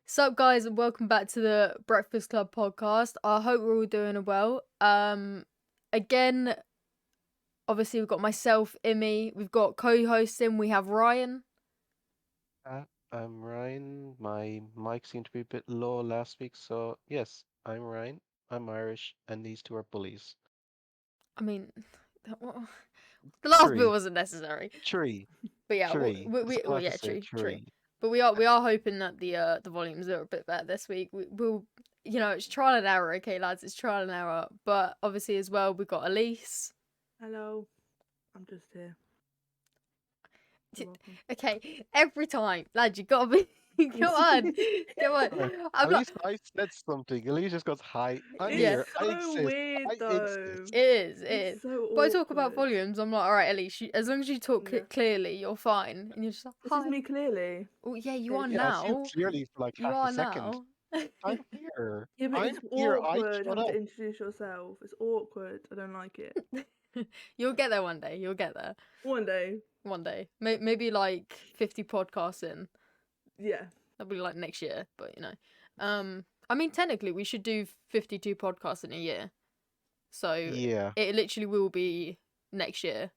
Sup guys and welcome back to the Breakfast Club podcast. I hope we're all doing well. Again, obviously we've got myself, Immy, we've got co-hosting, we have Ryan. Uh, I'm Ryan. My mic seemed to be a bit low last week, so yes, I'm Ryan. I'm Irish, and these two are bullies. I mean, the last bit Tree, wasn't necessary. tree, But yeah, tree. That's all I well have to yeah, say. true. Tree. But we are hoping that the volumes are a bit better this week. We'll it's trial and error, okay lads, it's trial and error. But obviously as well we've got Elise. Hello, I'm just here. You're welcome. Okay, every time, lad, you gotta be. Come on, come on. Right. I'm At like, least I said something. Elise just goes, "Hi, I'm It's yeah, here. I so exist. weird I though. exist." it is, it It's is. so But I talk about awkward. volumes. I'm like, all right, Ellie. As long as you talk Yeah. clearly, you're fine. And you're just like, This is hi. me clearly. Oh yeah, you are It's Yeah, I see you now. clearly for like You half a are second. now. I'm here. yeah, but I'm it's here. I awkward shut having to up. introduce yourself. It's awkward. I don't like it. You'll get there one day. You'll get there One day. one day. Maybe like 50 podcasts in. Yeah. That'll be like next year. But I mean, technically, we should do 52 podcasts in a year. So Yeah. it literally will be next year.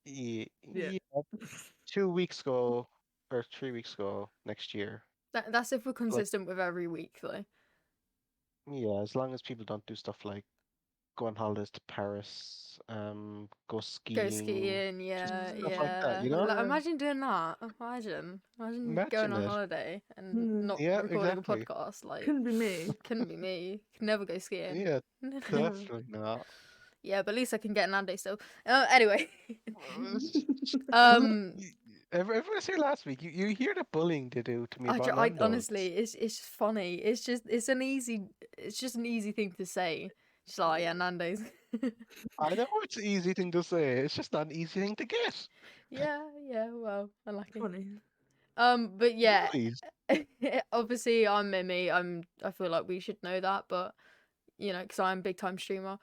Yeah. Yeah. Yeah. 2 weeks ago or 3 weeks ago next year. That's if we're Like, consistent with every week, though. yeah, as long as people don't do stuff like go on holidays to Paris, go Go skiing, skiing, just yeah, stuff like that, yeah. you know? Like, Yeah. imagine doing that. Imagine going Imagine on it. holiday and Hmm. not Yeah, recording a exactly. podcast. Like, Couldn't be me. couldn't be me. Could never go skiing. Yeah, definitely not. Yeah, but at least I can get an Andy still. Anyway, Look, um, everyone was here last week. You hear the bullying they do to me about I Nando's. honestly, it's just funny. It's just an easy thing to say. Just like, yeah, Nando's. I know it's an easy thing to say. It's just not an easy thing to get. Yeah, well, unlucky. Funny. But yeah, Bullies. obviously I'm Mimi. I feel like we should know that, but because I'm a big time streamer.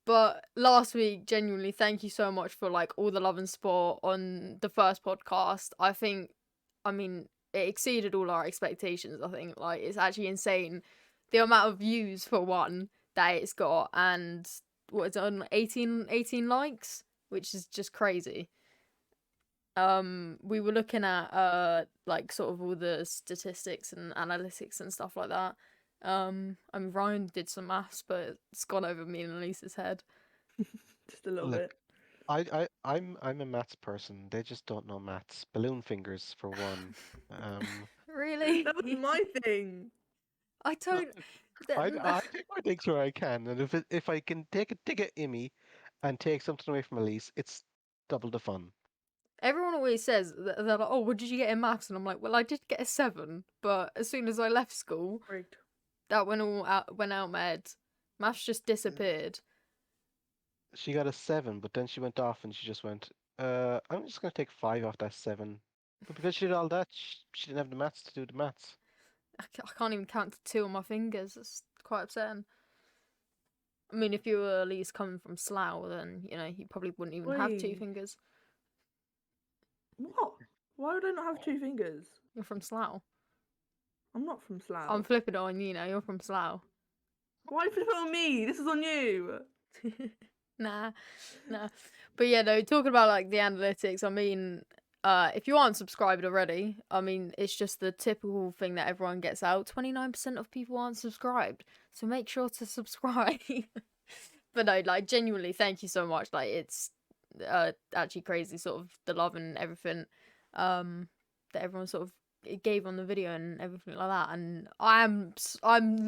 But last week, genuinely, thank you so much for like all the love and support on the first podcast. I mean, it exceeded all our expectations. I think like it's actually insane the amount of views for one that it's got, and what is it on 18 likes, which is just crazy. We were looking at like sort of all the statistics and analytics and stuff like that. I mean Ryan did some maths, but it's gone over me and Elise's head. Just a little Look, bit. I'm a maths person. They just don't know maths. Balloon fingers for one. Um, Really? That was my thing. I look, don't. I take my things where I can, and if I can take a dig at Immy and take something away from Elise, it's double the fun. Everyone always says that they're like, "Oh, what did you get in maths?" And I'm like, "Well, I did get a 7, but as soon as I left school, Rigged. that went out my head. Maths just disappeared." She got a 7, but then she went off and she just went, I'm just gonna take 5 off that 7. But because she did all that, she didn't have the maths to do the maths. I can't even count to 2 on my fingers. It's quite upsetting. I mean, if you were at least coming from Slough, then you probably wouldn't even have 2 Wait. fingers. What? Why would I not have 2 fingers? You're from Slough. I'm not from Slough. I'm flipping it on you now. You're from Slough. Why flip it on me? This is on you. Nah. But yeah, no. Talking about like the analytics. I mean, if you aren't subscribed already, I mean, it's just the typical thing that everyone gets out. 29% of people aren't subscribed, so make sure to subscribe. But no, like genuinely, thank you so much. Like it's actually crazy, sort of the love and everything that everyone sort of gave on the video and everything like that. And I'm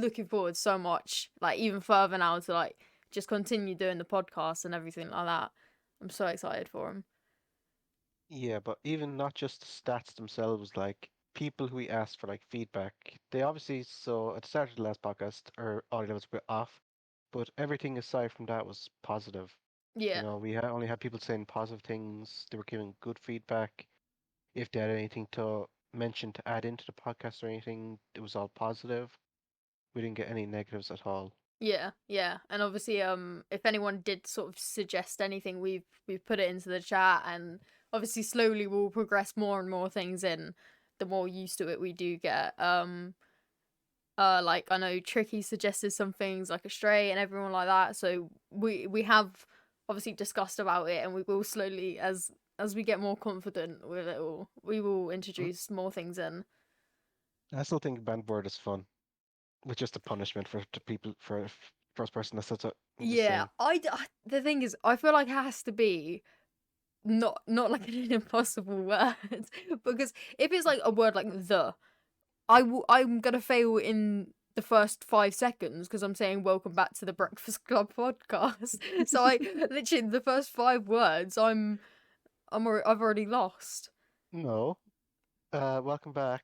looking forward so much, like even further now to like just continue doing the podcast and everything like that. I'm so excited for him. Yeah, but even not just the stats themselves, like people who we asked for like feedback, they obviously, so at the start of the last podcast, our audio levels were off, but everything aside from that was positive. Yeah. Only had people saying positive things. They were giving good feedback. If they had anything to mention to add into the podcast or anything, it was all positive. We didn't get any negatives at all. Yeah. And obviously, if anyone did sort of suggest anything, we've put it into the chat, and obviously slowly we'll progress more and more things in. the more used to it we do get. Like I know Tricky suggested some things like Astray and everyone like that. So we have obviously discussed about it, and we will slowly, as we get more confident with it all, we will introduce more things in. I still think banned word is fun, with just a punishment for to people for first person. That's what I'm just Yeah, saying. the thing is, I feel like it has to be not like an impossible word because if it's like a word like I'm gonna fail in the first 5 seconds because I'm saying welcome back to the Breakfast Club podcast. So I literally the first 5 words I've already lost. No. Welcome back.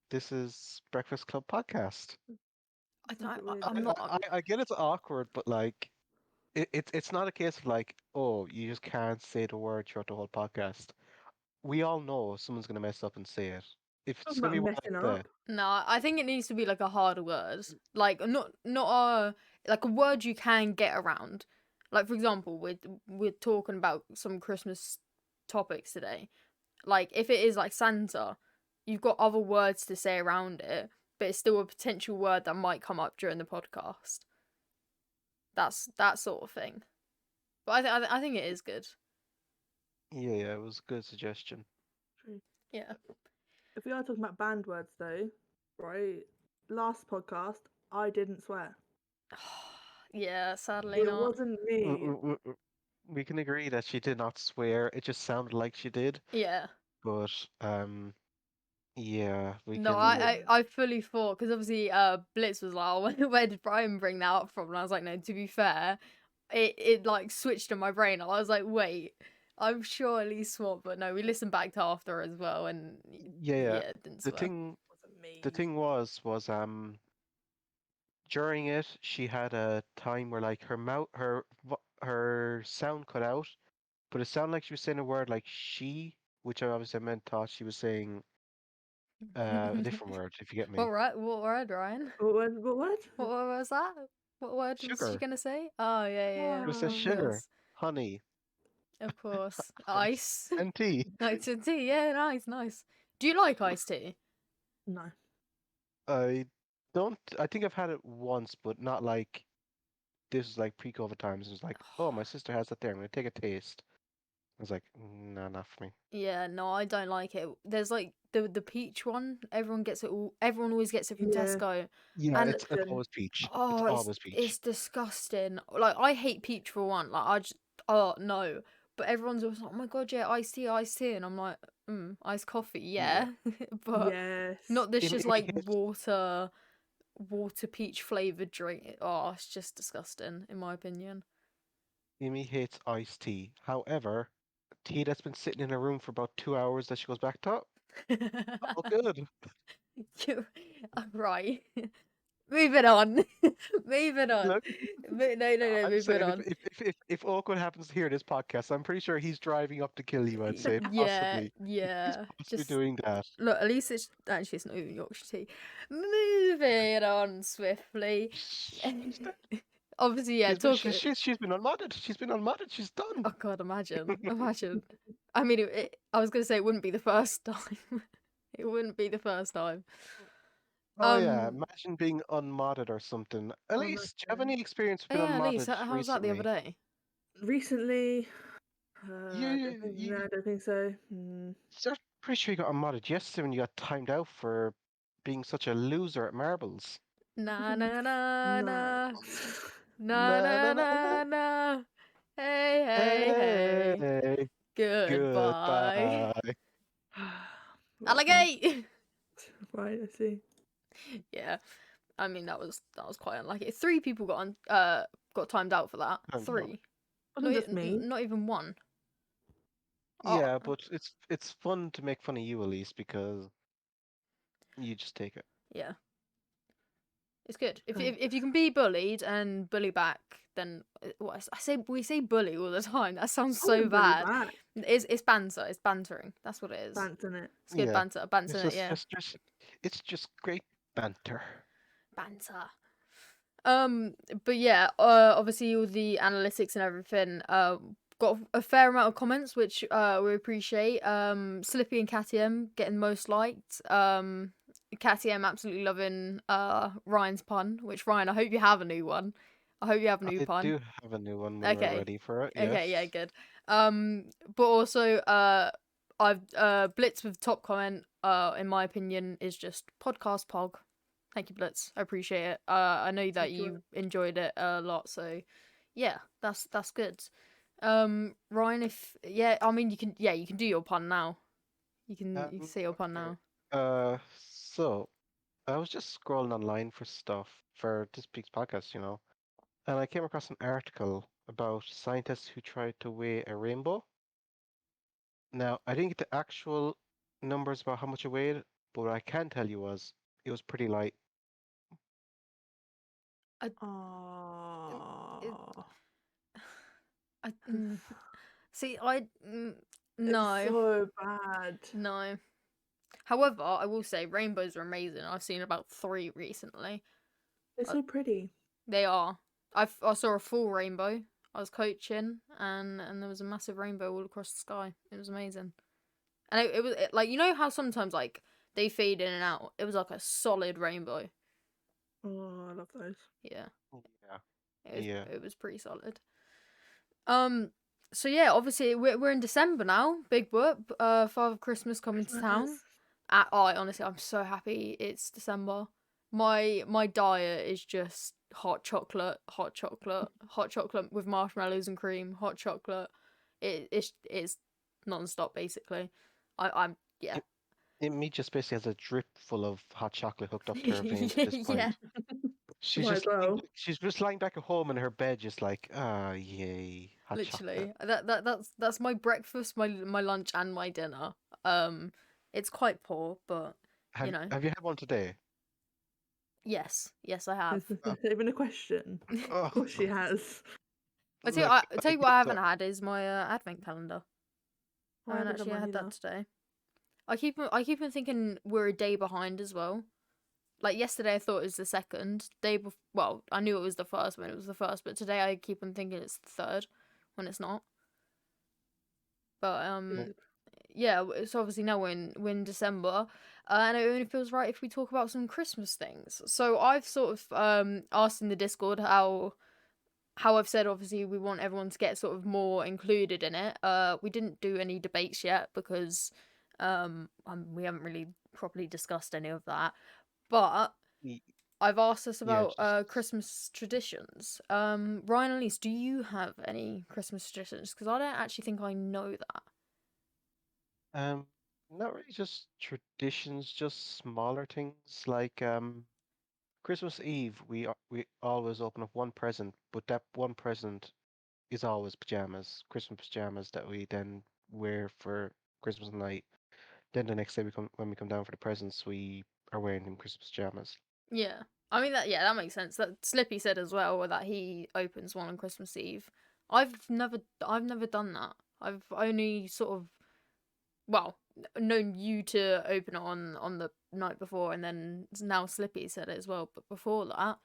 This is Breakfast Club podcast. I'm not. I get it's awkward, but like it's not a case of like, oh, you just can't say the word throughout the whole podcast. We all know someone's gonna mess up and say it. If it's Talking gonna about be one messing like up. No, I think it needs to be like a harder word, like not a like a word you can get around. Like for example, we're talking about some Christmas topics today. Like if it is like Santa, you've got other words to say around it, but it's still a potential word that might come up during the podcast. That's that sort of thing. But I think it is good. yeah, it was a good suggestion. True. Yeah. If we are talking about banned words, though, right? Last podcast, I didn't swear. Yeah, sadly It not. wasn't W- me. w- w- w- We can agree that she did not swear. It just sounded like she did. Yeah. But yeah, we No, can. I fully thought because obviously Blitz was like, oh, where did Brian bring that up from? And I was like, no, to be fair, it like switched in my brain. I was like, wait, I'm sure Elise swore, but no, we listened back to after as well, and Yeah. yeah, it didn't The swear. thing, Wasn't me. the thing was during it she had a time where like her sound cut out, but it sounded like she was saying a word like she, which I obviously meant thought she was saying a different word. If you get me. What word, Ryan? What word? What word? What word was that? What word was she Sugar. gonna say? Oh yeah, It was said Ah. of sugar, course, honey, of course. and, Ice, and tea. iced tea. Yeah, nice. Do you like iced tea? No. I don't. I think I've had it once, but not like this. Was like pre-COVID times. It was like, oh, my sister has that there. I'm gonna take a taste. I was like, no, not for me. Yeah, no, I don't like it. There's like the peach one. Everyone gets it all. Everyone always gets it from Yeah. Tesco, Yeah, and it's always peach. It's oh, always peach. it's disgusting. Like I hate peach for one. Like I just oh no. But everyone's always like, oh my god, yeah, iced tea, and I'm like, iced coffee, Yeah. yeah, but Yes. not this Immy, just Immy like hates, water peach flavored drink. Oh, it's just disgusting in my opinion. Immy hates iced tea. However, tea that's been sitting in her room for about 2 hours that she goes back to, all good. Right. Moving on. Moving on. Look, No, I'm just moving saying, on. if awkward happens to hear this podcast, I'm pretty sure he's driving up to kill you. I'd say Yeah, possibly. He's yeah. possibly Just doing that. look, at least it's actually it's not even Yorkshire tea. Moving on swiftly. She's dead. Obviously, yeah, talk She's been unmodded. She's been unmodded. She's done. oh god, imagine. I mean I was gonna say it wouldn't be the first time. It wouldn't be the first time. Oh yeah, imagine being unmodded or something. Elise, do you have Honestly. any experience with Oh, being yeah, Elise, unmodded how was that the other recently? day? Recently, You, I don't think. you, No, I don't think so. I'm pretty sure you got unmodded yesterday when you got timed out for being such a loser at marbles. Na na na No. na na Na na na na. na na. Hey. Hey, Goodbye. goodbye. Alligate. Right, I see. Yeah, I mean that was quite unlucky. 3 people got timed out for that. I'm not. 3. Wasn't just me. Not even 1. Yeah, Oh, but it's fun to make fun of you, Elise, because you just take it. yeah. It's good. If Thanks. if you can be bullied and bully back, then what we say bully all the time. That sounds I so wouldn't bully bad. back. It's banter. It's bantering. That's what it is. Fancying it. It's good Yeah, banter. Banter it, yeah. it's just great banter. Banter. But yeah, obviously all the analytics and everything got got a fair amount of comments, which we appreciate. Slippy and Catty M getting most liked. Catty M absolutely loving Ryan's pun, which Ryan, I hope you have a new one. I hope you have a new I pun. do have a new one when we're Okay. ready for it. Okay, yeah, Yes. good. But also I've Blitz with top comment, in my opinion, is just podcast pog. Thank you, Blitz. I appreciate it. I know that Thank you. you enjoyed it a lot, so yeah, that's good. Ryan, I mean you can do your pun now. You can say your pun Okay. now. So I was just scrolling online for stuff for this week's podcast, and I came across an article about scientists who tried to weigh a rainbow. Now, I didn't get the actual numbers about how much it weighed, but what I can tell you was it was pretty light. I, it, Oh, I see. it's No, so bad. no. However, I will say rainbows are amazing. I've seen about 3 recently. It's Uh, so pretty. They are. I saw a full rainbow. I was coaching, and there was a massive rainbow all across the sky. It was amazing. And it was like, you know how sometimes like they fade in and out. It was like a solid rainbow. Oh, I love those. Yeah, Yeah. it was Yeah. it was pretty solid. So yeah, obviously we're in December now. Big whoop. Father Christmas coming to town. Honestly, I'm so happy it's December. My diet is just hot chocolate, hot chocolate, hot chocolate with marshmallows and cream, hot chocolate. It's non-stop basically. I'm yeah. Me just basically has a drip full of hot chocolate hooked up to her veins at this Yeah, point. She's Might just as well. she's just lying back at home in her bed, just like, yay, hot chocolate. literally. That's my breakfast, my lunch, and my dinner. It's quite poor, but you know, Have you had one today? yes, I have. Is there even a question? Oh, Of course she has. look, I tell you what I haven't had is my advent calendar. I haven't done Actually, I mine had either. that today. I keep on thinking we're a day behind as well. Like yesterday, I thought it was the second day. Well, I knew it was the first when it was the first, but today I keep on thinking it's the third when it's not. But Weird. yeah, so obviously now we're in December, and it only feels right if we talk about some Christmas things. So I've sort of asked in the Discord how I've said obviously we want everyone to get sort of more included in it. We didn't do any debates yet because we haven't really properly discussed any of that. But y- I've asked us yeah, about just Christmas traditions. Ryan and Elise, do you have any Christmas traditions? Because I don't actually think I know that. um, not really just traditions, just smaller things like Christmas Eve. We always open up one present, but that one present is always pajamas, Christmas pajamas that we then wear for Christmas night. Then the next day when we come down for the presents, we are wearing them Christmas pajamas. Yeah. I mean that makes sense. That Slippy said as well that he opens one on Christmas Eve. I've never done that. I've only sort of known you to open it on the night before, and then now Slippy said it as well. But before that,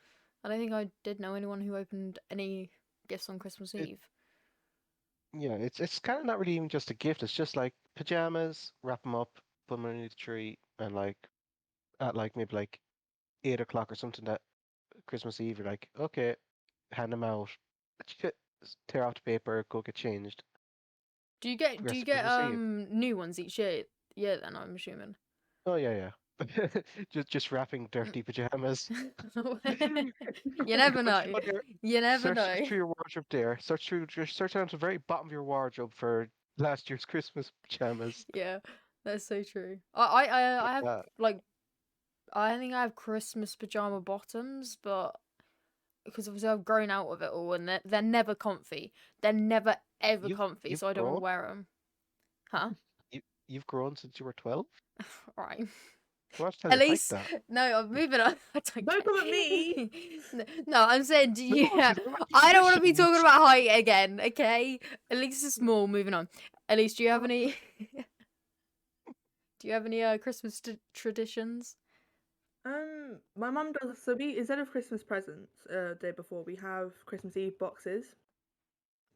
I don't think I did know anyone who opened any gifts on Christmas It Eve. Yeah, it's kind of not really even just a gift. It's just like pajamas, wrap them up, put them underneath the tree, and like at like maybe like 8 o'clock or something that Christmas Eve, you're like, okay, hand them out, tear off the paper, go get changed. Do Rest you of get Christmas Eve. new ones each year? Yeah, then I'm assuming. Oh yeah, yeah. Just wrapping dirty pajamas. You never Go know. through there, You never search know. through your wardrobe there. Just search down to the very bottom of your wardrobe for last year's Christmas pajamas. Yeah, that's so true. I have Yeah, like I think I have Christmas pajama bottoms, but because obviously I've grown out of it all, and they're never comfy. They're never ever comfy, you've so I don't want grown. to wear them. Huh? You've grown since you were 12? Right. Why don't you tell At your height least, that? no, I'm moving on. I don't Don't come at me. care. No, I'm saying, do No, you? she's talking about I don't want to be talking traditions. about height again, okay? At least it's small. Moving on. At least, do you have any? Do you have any Christmas traditions? My mum does. So we instead of Christmas presents, day before we have Christmas Eve boxes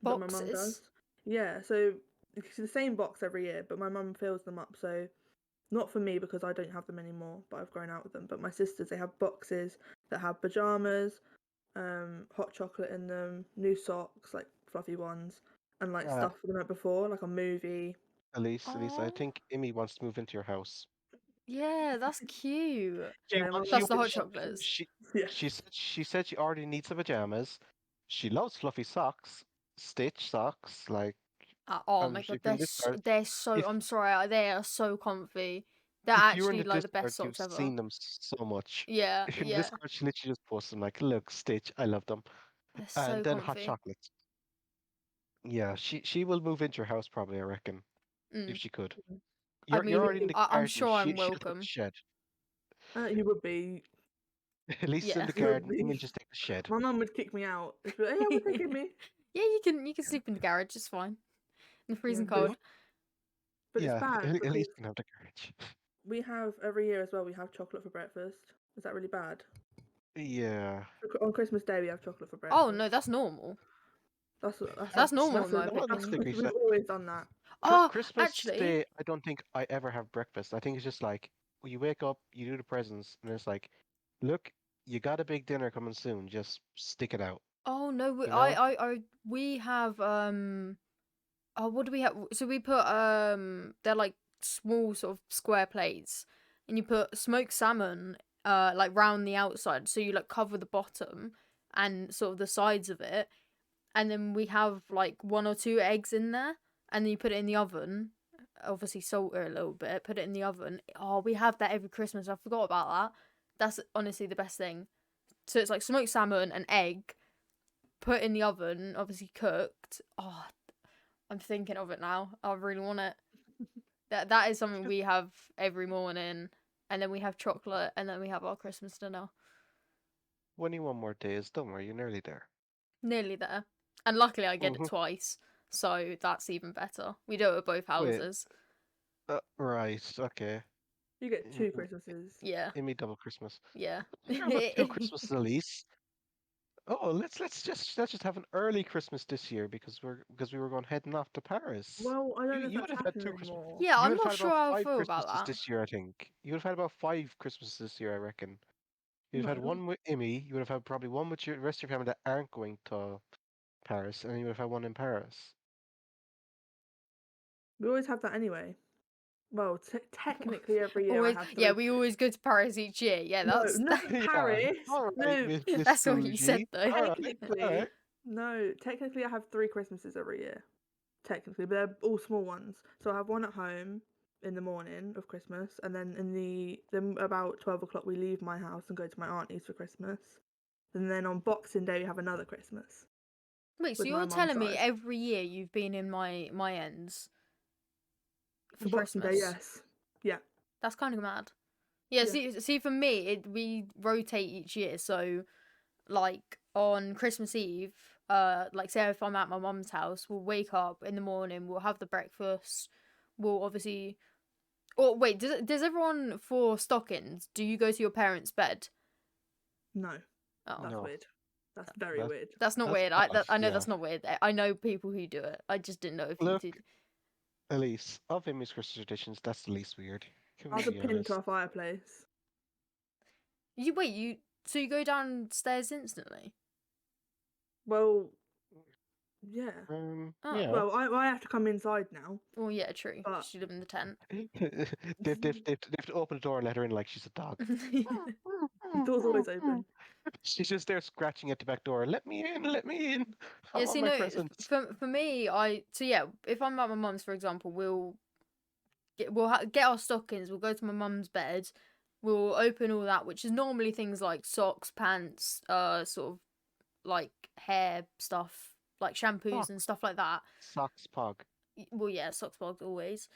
that my mum Boxes. does. Yeah, so it's the same box every year, but my mum fills them up. So not for me because I don't have them anymore, but I've grown out with them. But my sisters, they have boxes that have pajamas, hot chocolate in them, new socks, like fluffy ones, and like Uh, stuff for the night before, like a movie. Elise, I Oh, think Immy wants to move into your house. yeah, that's cute. Yeah, my She That's mum the hot wants, thinks chocolates. yeah. she said she already needs some pajamas. She loves fluffy socks, Stitch socks. Like, Oh my god, if you're in this garden, they're so. if I'm sorry, they are so comfy. They're if you're in actually the like the Discord, best you've socks ever. seen them so much. Yeah, If you're in the yeah, Discord, she literally just posts them like, look, Stitch, I love them. they're And so then hot comfy. chocolates. Yeah, she will move into your house probably, I reckon, if Mm. she could. I You're mean, already in the I'm garden. sure I'm She'll take the welcome. shed. You would be. Elise's in Yeah. the You would garden. be. Emil just take the shed. My mum would kick me out. She'd be like, yeah, we're taking me. Yeah, you can sleep in the garage. It's fine. In the Yeah, freezing cold. but it's Yeah, bad because Elise can have the garage. we have every year as well. We have chocolate for breakfast. Is that really bad? Yeah. On Christmas Day, we have chocolate for Oh breakfast. no, that's normal. That's That's normal in my No, that's opinion. degree we've set. always done that. Oh, Christmas actually, Day, I don't think I ever have breakfast. I think it's just like you wake up, you do the presents, and it's like, look, you got a big dinner coming soon. Just stick it out. oh no, You know? we have oh, what do we have? So we put they're like small sort of square plates, and you put smoked salmon like round the outside, so you like cover the bottom and sort of the sides of it, and then we have like 1 or 2 eggs in there, and then you put it in the oven. Obviously, salt it a little bit. Put it in the oven. Oh, we have that every Christmas. I forgot about that. That's honestly the best thing. So it's like smoked salmon and egg put in the oven, obviously cooked. Oh, I'm thinking of it now. I really want it. That is something we have every morning, and then we have chocolate, and then we have our Christmas dinner. 21 more days. Don't worry, you're nearly there. Nearly there, and luckily I get it Mm-hmm. twice, so that's even better. We do it at both Wait. houses. Right. Okay. You get 2 Christmases. Yeah, Give me double Christmas. yeah. How about 2 Christmases, Elise? Oh, let's just have an early Christmas this year because we were going heading off to Paris. Well, I don't know if You would that's have had happening 2 Christmas. anymore. Yeah, You I'm would have not had sure about how I five feel about Christmases that. this year, I think. You would have had about 5 Christmases this year, I reckon. You'd have had No, one with Immy. You would have had probably one with the rest of your family that aren't going to Paris, and then you would have had one in Paris. we always have that anyway. Well, technically every year I Always, have yeah, 3. we always go to Paris each year. Yeah, No, that's not Yeah. Paris. All right, No, Miss that's what you said Bougie. though. All right. All technically, right. no. Technically, I have 3 Christmases every year. Technically, but they're all small ones. So I have one at home in the morning of Christmas, and then then about 12 o'clock we leave my house and go to my auntie's for Christmas. And then on Boxing Day we have another Christmas Wait, so with my you're mum's telling me side. every year you've been in my ends for For Boxing Day, Christmas? yes, yeah. That's kind of mad. Yeah, Yeah. see, for me, we rotate each year. So, like on Christmas Eve, like say if I'm at my mum's house, we'll wake up in the morning, we'll have the breakfast, we'll obviously. Or wait, does everyone for stockings? Do you go to your parents' bed? No, Oh, that's No, weird. That's very that weird. that's not that's weird. odd. I know Yeah. that's not weird. I know people who do it. I just didn't know if you Look, did. Elise, of Emmy's Christmas traditions, that's the least weird. Can we Ours are be pinned to honest? our fireplace. You so you go downstairs instantly? Well, yeah. Oh, Yeah. Well, I have to come inside now, well, yeah, true. but 'Cause you live in the tent. They've to open the door and let her in like she's a dog. the door's always open. She's just there scratching at the back door. Let me in, let me in. I Yeah, want see, my no, presents. for me, yeah, if I'm at my mum's, for example, we'll get our stockings. We'll go to my mum's bed. We'll open all that, which is normally things like socks, pants, sort of like hair stuff, like shampoos and Socks. stuff like that. Socks pog. Well, yeah, socks, bogs always.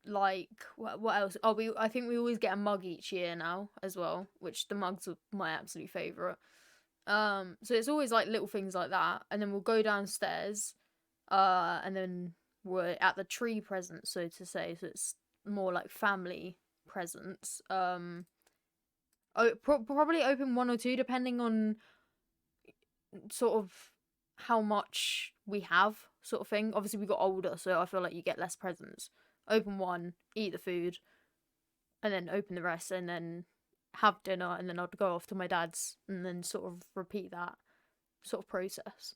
Like what else? Oh, I think we always get a mug each year now as well, which the mugs are my absolute favorite. So it's always like little things like that, and then we'll go downstairs, and then we're at the tree presents, so to say. So it's more like family presents. Probably open 1 or 2 depending on sort of how much we have, sort of thing. Obviously, we got older, so I feel like you get less presents. Open one, eat the food, and then open the rest, and then have dinner, and then I'd go off to my dad's, and then sort of repeat that sort of process.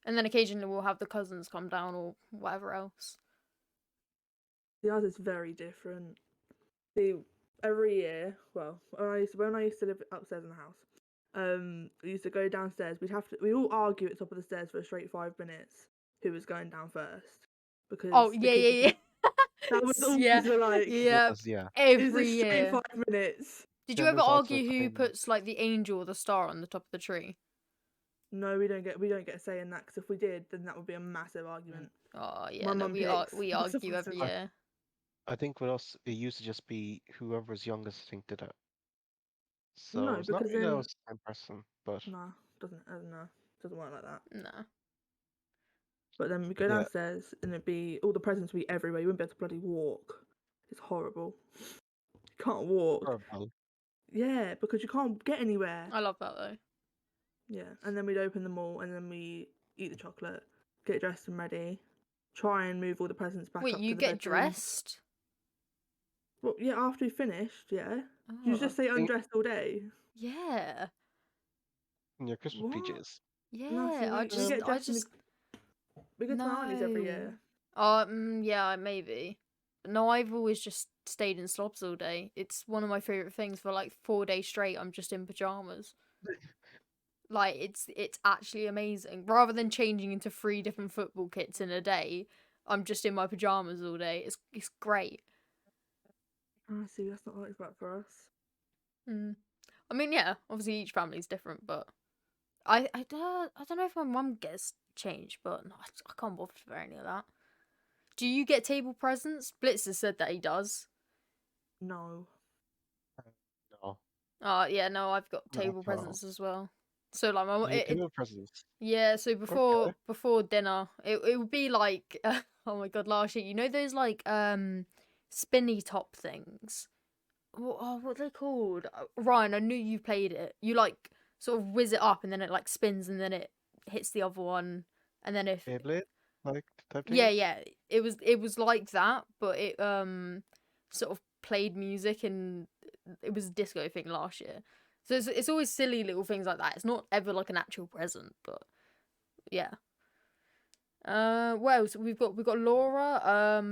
And then occasionally we'll have the cousins come down or whatever else. The ours is very different. See, every year, well, when I used to live upstairs in the house, we used to go downstairs. We'd all argue at the top of the stairs for a straight 5 minutes who was going down first because Oh, the yeah, kids yeah, yeah. that was always Yeah, like yeah, Yeah. it's a every straight year. 5 minutes. Did you Then ever there's also a argue who time. puts like the angel or the star on the top of the tree? No, we don't get a say in that because if we did, then that would be a massive argument. Oh yeah, My no, mum picks. we That's argue every massive. year. I think with us, it used to just be whoever was youngest, I think, did it. So No, it's not because really then always the same person, but nah, doesn't work like that. No. But then we go yeah, downstairs and it'd be all the presents would be everywhere. You wouldn't be able to bloody walk. It's horrible. You can't walk. horrible. Yeah, because you can't get anywhere. I love that though. Yeah, and then we'd open them all and then we eat the chocolate, get dressed and ready, try and move all the presents back Wait, up you to the get bedroom. dressed? Well, yeah, after we finished, yeah. You Oh, just stay Think- undressed all day. yeah, In your Christmas What? PJs. No, see, yeah. we get I dressed just we go to my auntie's every no. year. Yeah, maybe. No, I've always just stayed in slobs all day. It's one of my favorite things. For like 4 days straight, I'm just in pajamas. Like it's actually amazing. Rather than changing into 3 different football kits in a day, I'm just in my pajamas all day. It's great. Oh, see, that's not what it's like for us. Mm. I mean, yeah, obviously each family's different, but I don't know if my mum gets changed, but no, I can't bother for any of that. Do you get table presents? Blitz has said that he does. No. No, Yeah, no, I've got not table at all. presents as well. So like my You get table presents. yeah, so Okay. before dinner, it would be like oh my god, last year, you know those like spinny top things. What are they called? Ryan, I knew you played it. You like sort of whiz it up and then it like spins and then it hits the other one and then if Beyblade, like type yeah, things. yeah, it was like that, but it sort of played music and it was a disco thing last year. So it's always silly little things like that. It's not ever like an actual present, but yeah. What else? We've got Laura.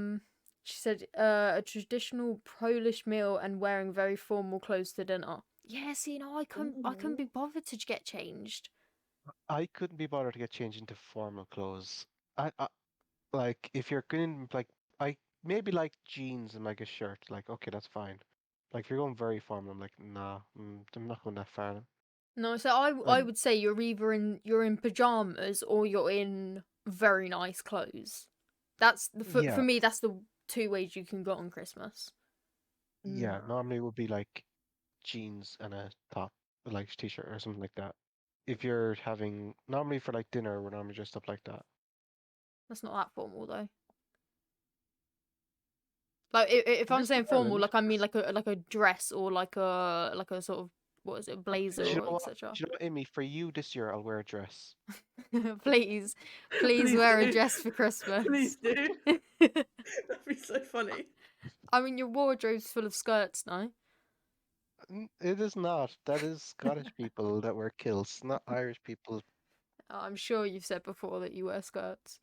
She said a traditional Polish meal and wearing very formal clothes to dinner. Yeah, see, no, I couldn't be bothered to get changed. I couldn't be bothered to get changed into formal clothes. I like if you're going like I maybe like jeans and like a shirt. Like okay, that's fine. Like if you're going very formal, I'm like nah, I'm not going that far. No, so Like I would say you're in pajamas or you're in very nice clothes. That's the for yeah, me that's the 2 ways you can go on Christmas. yeah. No. Normally it would be like jeans and a top, like t-shirt or something like that. If you're having normally for like dinner, we're normally dressed up like that. That's not that formal though. Like if I'm This is saying formal, Ireland. like I mean like a dress or like a sort of what is it, blazer Do you or know what? etc. Do you know what, Amy? For you this year, I'll wear a dress. Please Please wear a do. dress for Christmas. Please do. That'd be so funny. I mean your wardrobe's full of skirts now. It is not. That is Scottish people that wear kilts, not Irish people. I'm sure you've said before that you wear skirts.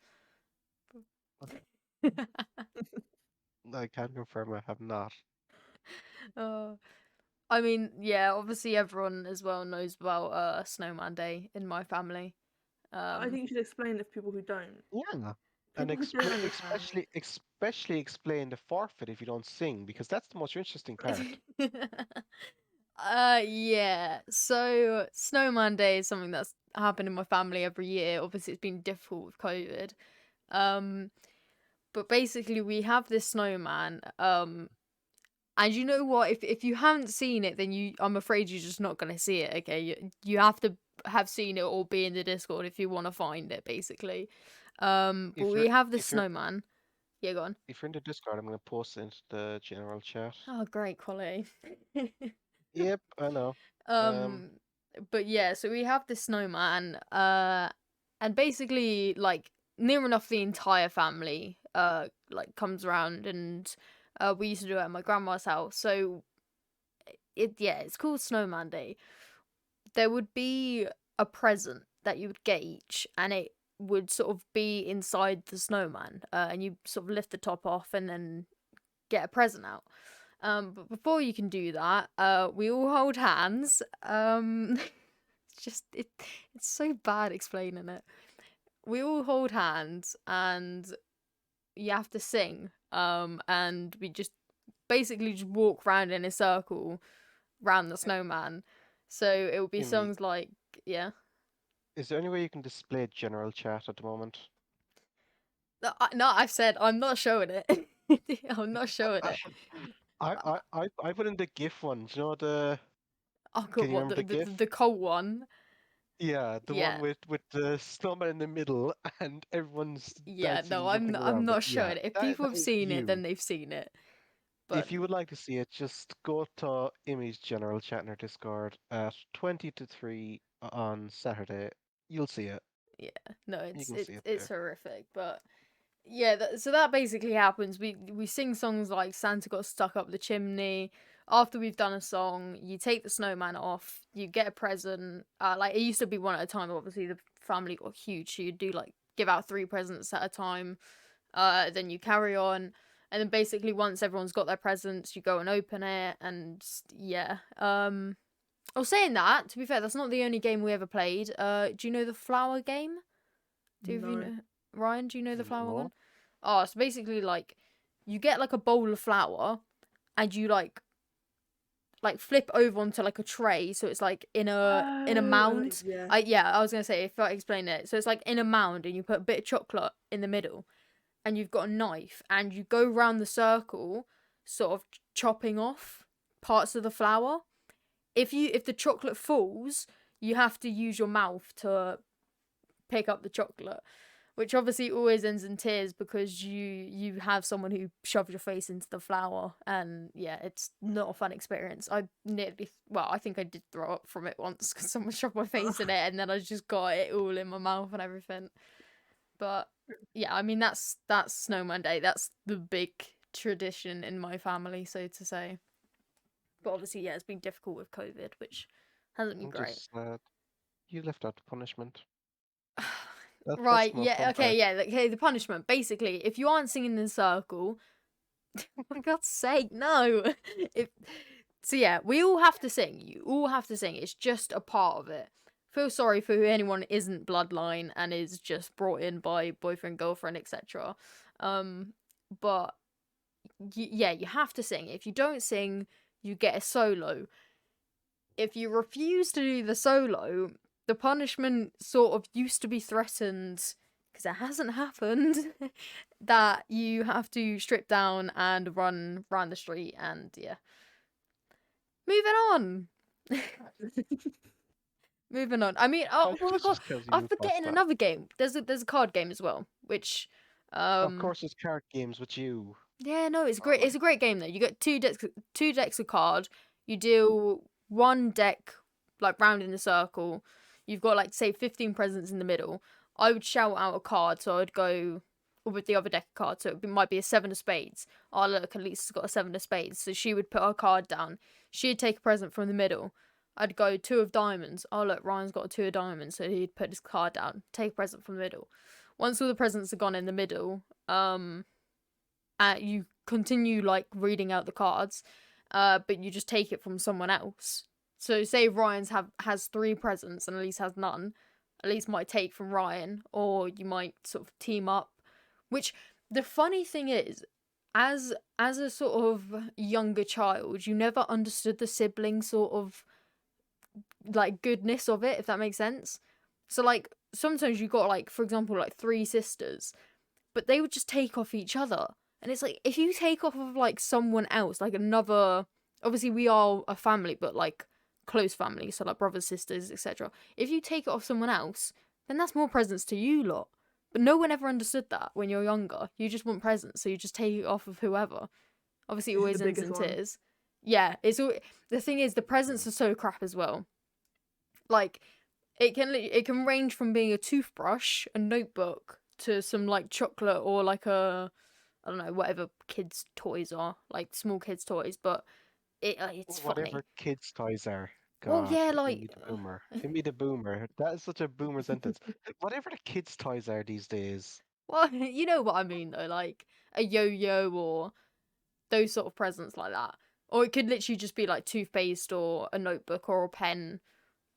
I can confirm I have not. Oh. I mean, yeah, obviously everyone as well knows about Snowman Day in my family. I think you should explain it for people who don't. Yeah. And People who don't understand. especially explain the forfeit if you don't sing, because that's the most interesting part. Yeah. So Snowman Day is something that's happened in my family every year. Obviously, it's been difficult with COVID. But basically, we have this snowman. And you know what? If you haven't seen it, then I'm afraid you're just not gonna see it. Okay, you have to have seen it or be in the Discord if you want to find it, basically. But If we you're have this if you're snowman. Yeah, go on. if you're in the Discord, I'm gonna post it into the general chat. Oh, great quality. Yep, I know. Um, but yeah, so we have this snowman. and basically like near enough the entire family like comes around, and we used to do it at my grandma's house. So it's called Snowman Day. There would be a present that you would get each, and it would sort of be inside the snowman, and you sort of lift the top off and then get a present out. But before you can do that, we all hold hands. It's just it's so bad explaining it. We all hold hands, and you have to sing. And we just basically just walk around in a circle round the snowman. So it will be Immy, songs like, yeah. is there any way you can display general chat at the moment? No, I've said I'm not showing it. I'm not showing it. I put in the GIF one. Do you know the? Oh Can god, you what remember the GIF? the cold one? Yeah, the one Yeah, with the snowman in the middle and everyone's yeah. dancing, No, jumping I'm around it. not Yeah, showing it. If that people that have is seen it, you. then they've seen it. But If you would like to see it, just go to Immy's general chat in our Discord at 20 to 3 on Saturday. You'll see it. yeah, no, You it's can see it it's there. horrific. But yeah, so that basically happens. We sing songs like Santa got stuck up the chimney. After we've done a song, you take the snowman off, you get a present. Like it used to be one at a time. Obviously, the family got huge, so you do like give out 3 presents at a time. Then you carry on, and then basically once everyone's got their presents, you go and open it, and yeah. I was saying that. To be fair, that's not the only game we ever played. Do you know the flower game? Do you No. know Ryan? Do you know the flower one? No? Oh, so basically, like, you get like a bowl of flour, and you like flip over onto like a tray, so it's like in a Oh, mound. yeah. I was gonna say if I explain it, so it's like in a mound, and you put a bit of chocolate in the middle, and you've got a knife, and you go round the circle, sort of chopping off parts of the flour. If the chocolate falls, you have to use your mouth to pick up the chocolate, which obviously always ends in tears because you have someone who shoves your face into the flour, and yeah, it's not a fun experience. I think I did throw up from it once because someone shoved my face in it, and then I just got it all in my mouth and everything. But yeah, I mean that's Snowman Day. That's the big tradition in my family, so to say. But obviously, yeah, it's been difficult with COVID, which hasn't been I'm great. just sad. You left out the punishment. That's Right, the most yeah, fun okay, part. yeah, okay, the punishment. Basically, if you aren't singing in a circle, for God's sake, no. if So yeah, we all have to sing. You all have to sing. It's just a part of it. Feel sorry for who anyone isn't bloodline and is just brought in by boyfriend, girlfriend, etc. But yeah, you have to sing. If you don't sing, you get a solo. If you refuse to do the solo, the punishment sort of used to be threatened, because it hasn't happened, that you have to strip down and run around the street, and yeah. Moving on. Moving on. I mean, oh my It's god, just because I'm you crossed forgetting that. another game. There's a card game as well, which Of course, it's card games with you. yeah, no, it's great. It's a great game though. You get two decks of card. You deal one deck like round in a circle. You've got like say 15 presents in the middle. I would shout out a card, so I'd go with the other deck of cards. So might be a 7 of spades. Oh look, Elise has got a 7 of spades. So she would put her card down. She'd take a present from the middle. I'd go 2 of diamonds. Oh look, Ryan's got a 2 of diamonds, so he'd put his card down, take a present from the middle. Once all the presents are gone in the middle, you continue like reading out the cards, but you just take it from someone else. So say Ryan's has 3 presents and Elise has none. Elise might take from Ryan, or you might sort of team up. Which the funny thing is, as a sort of younger child, you never understood the sibling sort of like goodness of it, if that makes sense. So like sometimes you got like, for example, like 3 sisters, but they would just take off each other. And it's like, if you take off of like someone else, like another, obviously we are a family, but like close family, so like brothers, sisters, etc. If you take it off someone else, then that's more presents to you lot. But no one ever understood that when you're younger. You just want presents, so you just take it off of whoever. Obviously, it This is always the ends biggest in one. tears. Yeah, it's all. The thing is, the presents are so crap as well. Like, it can range from being a toothbrush, a notebook, to some like chocolate or like a, I don't know, whatever kids' toys are, like small kids' toys. But it's funny. Whatever kids' toys are. Well, God, yeah, Immy like the boomer. Immy the boomer. That is such a boomer sentence. Whatever the kids' toys are these days. well, you know what I mean though, like a yo-yo or those sort of presents like that. Or it could literally just be like toothpaste or a notebook or a pen,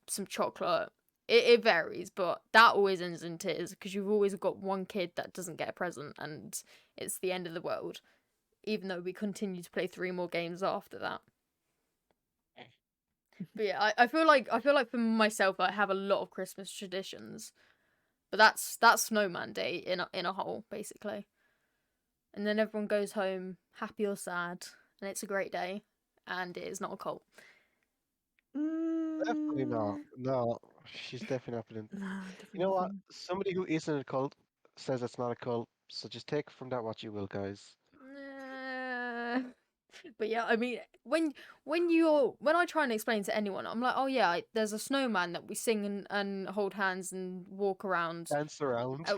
some chocolate. It varies, but that always ends in tears because you've always got one kid that doesn't get a present and it's the end of the world, even though we continue to play 3 more games after that. But yeah, I feel like for myself I have a lot of Christmas traditions. But that's Snowman Day in a whole, basically. And then everyone goes home, happy or sad, and it's a great day, and it is not a cult. Definitely not. Mm, No, she's definitely not. Been. no, You definitely know what? nothing. Somebody who isn't a cult says it's not a cult. So just take from that what you will, guys. But yeah, I mean, when I try and explain to anyone, I'm like, oh yeah, there's a snowman that we sing and hold hands and walk around. Dance around.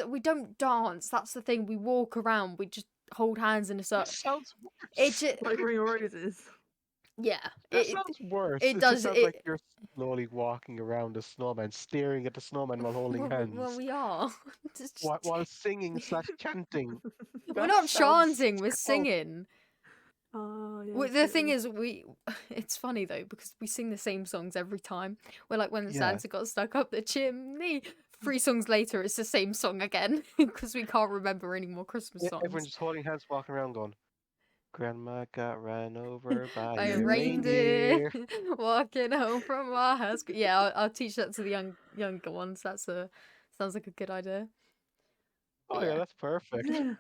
We don't dance. That's the thing. We walk around. We just hold hands in a This circle. sounds It worse. just, Like Ring of Roses. yeah, That sounds worse. it It just does sounds like it. you're slowly walking around the snowman, staring at the snowman while holding Well, hands, we are. while singing slash chanting. We're That not sounds chanting. We're so. singing. Oh, yeah, The thing true. is, it's funny though because we sing the same songs every time. We're like when Yeah, Santa got stuck up the chimney. 3 songs later, it's the same song again because we can't remember any more Christmas everyone songs. just holding hands, walking around, going, "Grandma got ran over by By a a reindeer reindeer." walking home from our house. Yeah, I'll teach that to the younger ones. Sounds like a good idea. But Oh yeah, yeah. that's perfect. Yeah.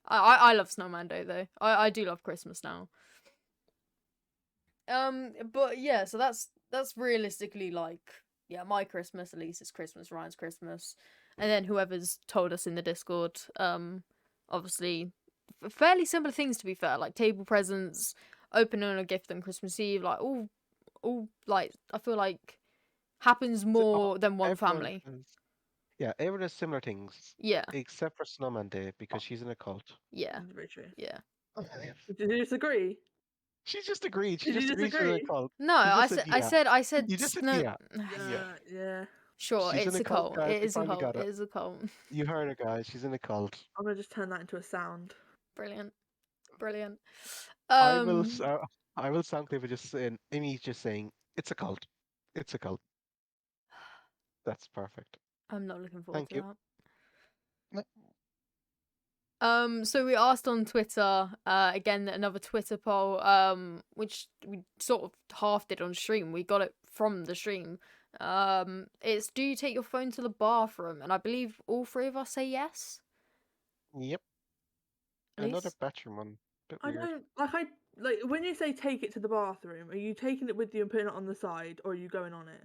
I love Snowman Day though. I do love Christmas now. But yeah, so that's realistically like, yeah, my Christmas, Elise's Christmas, Ryan's Christmas, and then whoever's told us in the Discord. Obviously, fairly similar things to be fair, like table presents, opening a gift on Christmas Eve, like all like I feel like happens Oh, more than one everyone family. has, yeah, everyone has similar things, Yeah, except for Snowman Day because she's in a cult. yeah, Very true. yeah. Did you disagree? She just agreed. She Did you just agreed she's in a disagree? cult. No, She just said yeah. I said You just said snow. yeah. Yeah. Yeah. Sure, She's in it's a a cult, cult. guys. It We is a finally cult. got It it. is a cult. You heard it, guys. She's in a cult. I'm gonna just turn that into a sound. Brilliant, brilliant. I will. Um, I will sound clever just saying. Amy just saying it's a cult. It's a cult. That's perfect. I'm not looking forward Thank to you. that. No, So we asked on Twitter, again, another Twitter poll, which we sort of half did on stream. We got it from the stream. It's do you take your phone to the bathroom? And I believe all 3 of us say yes. Yep. Another Elise? bathroom one. Bit I weird. don't like when you say take it to the bathroom. Are you taking it with you and putting it on the side, or are you going on it?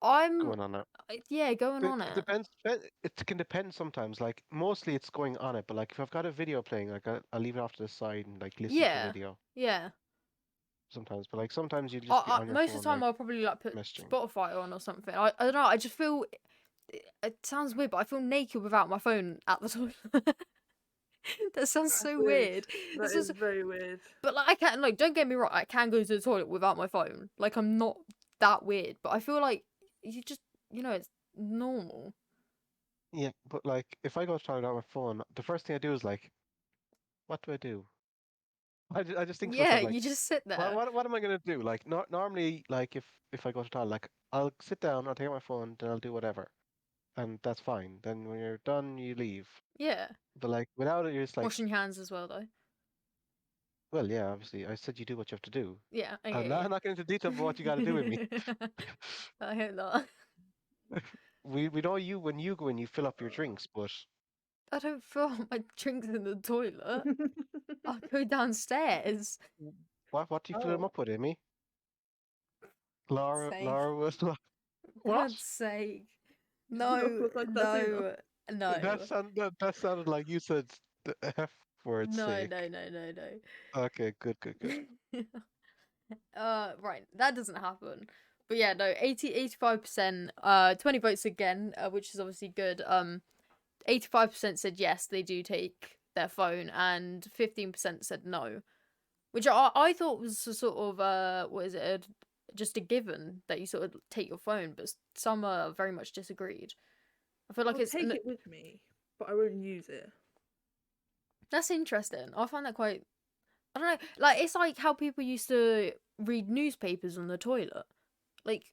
I'm, Going on it. yeah, going on It it. depends. It can depend sometimes. Like mostly it's going on it, but like if I've got a video playing, like I'll leave it off to the side and like listen to the Yeah, video yeah. sometimes. But like sometimes you'll just be on your Most of phone the time like I'll probably like put messaging. Spotify on or something. I don't know. I just feel it sounds weird, but I feel naked without my phone at the toilet. That sounds That's so weird. weird. That It's is just, very weird. but like I can't like don't get me wrong, I can go to the toilet without my phone. Like I'm not that weird, but I feel like you just it's normal. Yeah, but like if I go to try it out my phone, the first thing I do is like, what do I do? I just think to Yeah, myself like, you just sit there. what am I gonna do? Like normally like if I go to toilet, like I'll sit down, I'll take out my phone, then I'll do whatever, and that's fine. Then when you're done, you leave. Yeah. But like without it, you're just like, Washing your hands as well though. well, yeah, obviously I said you do what you have to do. Yeah, I'm okay, not, I'm not getting into detail about what you got to do with me. yeah. I hope not. We know you when you go in, you fill up your drinks, but I don't fill my drinks in the toilet. I'll go downstairs. what do you fill them Oh, up with, Amy? Laura, Sake. Laura was what? God's sake. did you not No, look like that sooner? no, no. That sounded like you said the F word No, sake. no, no, no, Okay, good, good, good. no. Right, that doesn't happen. But yeah, no, 85%, 20 votes again, which is obviously good. 85% said yes, they do take their phone, and 15% said no, which I thought was a sort of what is it, just a given that you sort of take your phone, but some very much disagreed. I feel like I'll take it with me, but I won't use it. That's interesting. I find that quite, I don't know, like it's like how people used to read newspapers on the toilet. Like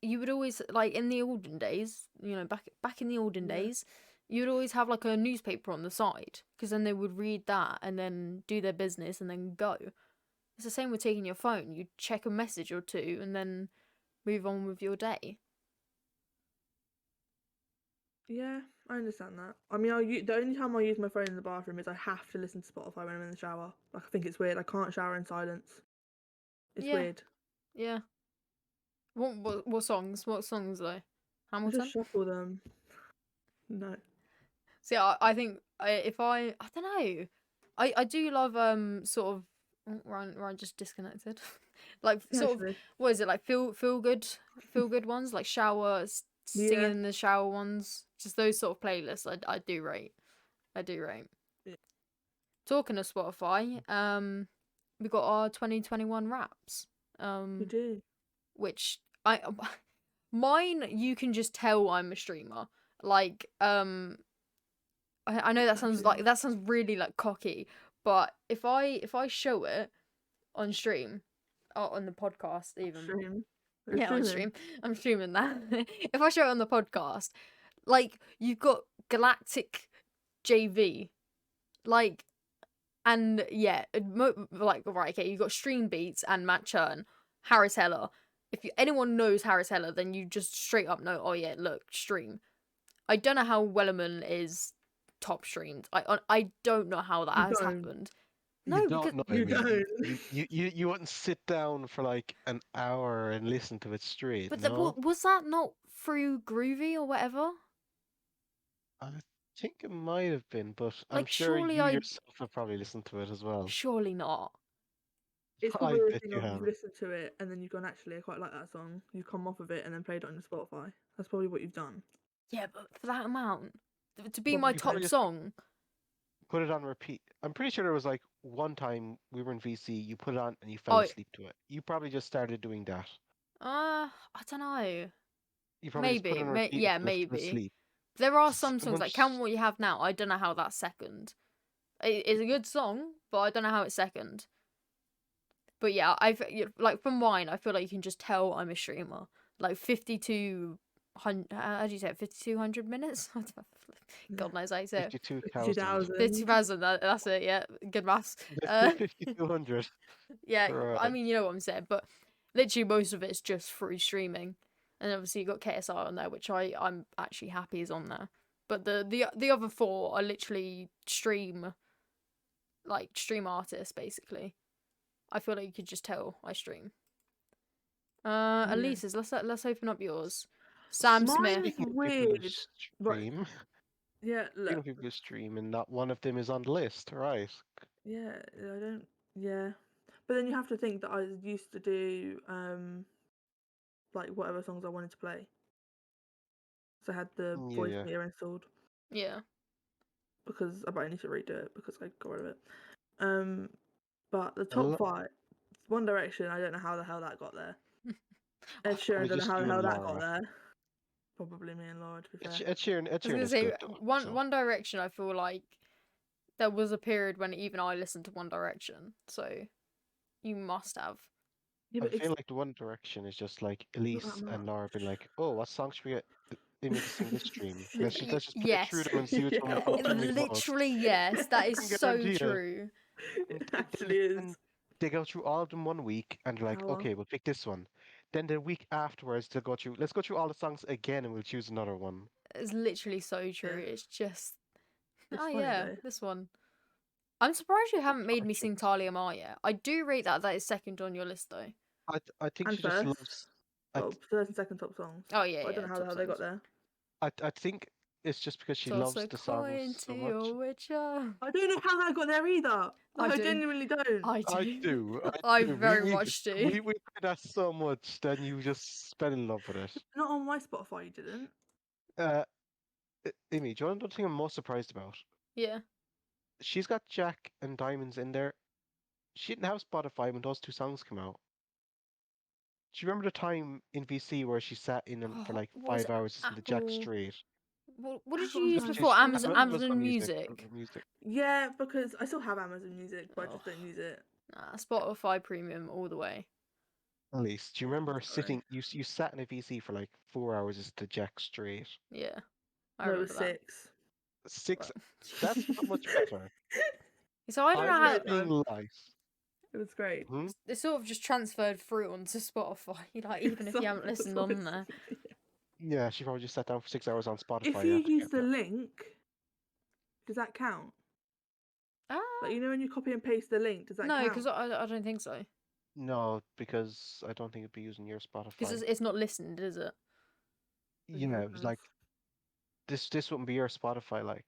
you would always, like in the olden days, you know, back in the olden days, you would always have like a newspaper on the side, because then they would read that and then do their business and then go. It's the same with taking your phone. You check a message or two and then move on with your day. Yeah, I understand that. I mean, the only time I use my phone in the bathroom is I have to listen to Spotify when I'm in the shower. Like, I think it's weird. I can't shower in silence. It's weird. Yeah. What songs? What songs though? I Hamilton? just shuffle them. No. See, I think if I don't know, I do love sort of Ryan just disconnected, like sort of, what is it, like feel good ones, like shower singing in the shower ones, just those sort of playlists. I do rate. Yeah. Talking of Spotify, we got our 2021 raps. We do. Which mine, you can just tell I'm a streamer. Like I know that sounds really like cocky, but if I show it on stream, or on the podcast even, on stream, I'm streaming that. If I show it on the podcast, like you've got Galactic JV, like, and yeah, like right, okay, you've got Stream Beats and Matt Churn, Harris Heller. If anyone knows Harris Heller, then you just straight up know, oh yeah, look, stream. I don't know how Wellerman is top streamed. I don't know how that has happened. No, because you don't. You wouldn't sit down for like an hour and listen to it straight. But no? was that not through Groovy or whatever? I think it might have been, but I'm Like, sure surely you yourself have probably listened to it as well. Surely not. It's I probably the bet thing you of have. you've listened to it and then you've gone, actually, I quite like that song. You've come off of it and then played it on your Spotify. That's probably what you've done. Yeah, but for that amount, to be my top song. Put it on repeat. I'm pretty sure there was like one time we were in VC, you put it on and you fell asleep to it. You probably just started doing that. I don't know. You probably just put it on repeat yeah, and fell maybe. asleep. There are some songs like Count What You Have Now. I don't know how that's second. It's a good song, but I don't know how it's second. But yeah, like from Wine, I feel like you can just tell I'm a streamer. Like 5,200. How do you say it? 5,200 minutes. God knows how you say it. 52,000. 50,000. That's it. Yeah, good maths. 5,200. Yeah, Right. I mean, you know what I'm saying, but literally most of it's just through streaming, and obviously you got KSR on there, which I'm actually happy is on there. But the other four are literally stream artists basically. I feel like you could just tell I stream. Elise, let's open up yours. Sam Smith. Weird. Stream. Yeah, look. People who stream and not one of them is on the list, right? Yeah, I don't. Yeah, but then you have to think that I used to do like whatever songs I wanted to play. So I had the voice meter installed. Yeah. Because I need to redo it because I got rid of it. But the top 5, One Direction, I don't know how the hell that got there. Ed Sheeran, I don't know how the hell that got there. Probably me and Laura, to be fair. Ed Sheeran is good though. One Direction, I feel like there was a period when even I listened to One Direction, so you must have. Yeah, I feel like the One Direction is just like Elise and Laura being like, oh, what song should we get Immy to sing this stream? Let's just play through them and see which one we can literally, yes, that is so true. It actually is. And they go through all of them one week and they're like, okay, we'll pick this one. Then the week afterwards, they'll go through, let's go through all the songs again and we'll choose another one. It's literally so true. It's just, it's this one. I'm surprised you haven't made me sing Talia Mar yet. I do rate that is second on your list though. I think she just loves. First and second top songs. Oh yeah, I don't know how the hell they got there. I think it's just because she Toss loves a the song coin so to much. your witcher. I don't know how that got there either. I I do. genuinely don't. I I do. do. I do. very much do. We play that so much, then you just fell in love with it. Not on my Spotify, you didn't. Uh, Immy, do you want to know the thing I'm most surprised about? Yeah. She's got Jack and Diamonds in there. She didn't have Spotify when those two songs came out. Do you remember the time in VC where she sat in them for Oh, like what was 5 hours listening to Jack Apple? straight? What did you Apple use Music. before? Amazon Amazon Music. Music. Yeah, because I still have Amazon Music, but I Oh, just don't use it. nah, Spotify Premium all the way. Elise, do you remember Sorry. sitting? You sat in a VC for like 4 hours listening to Jack straight. Yeah, I No, it was remember that. 6. 6. Right. That's not much better. So I don't know I'm how not being light. It was great. Hmm? it's sort of just transferred through onto Spotify. Like even if you haven't listened on there. Yeah, she probably just sat down for 6 hours on Spotify. If you after use getting the it. link, does that count? Ah, Like, you know, when you copy and paste the link, does that no, count? because I don't think so. No, because I don't think it'd be using your Because Spotify. it's not listened, is it? You know, it was like this wouldn't be your Spotify. Like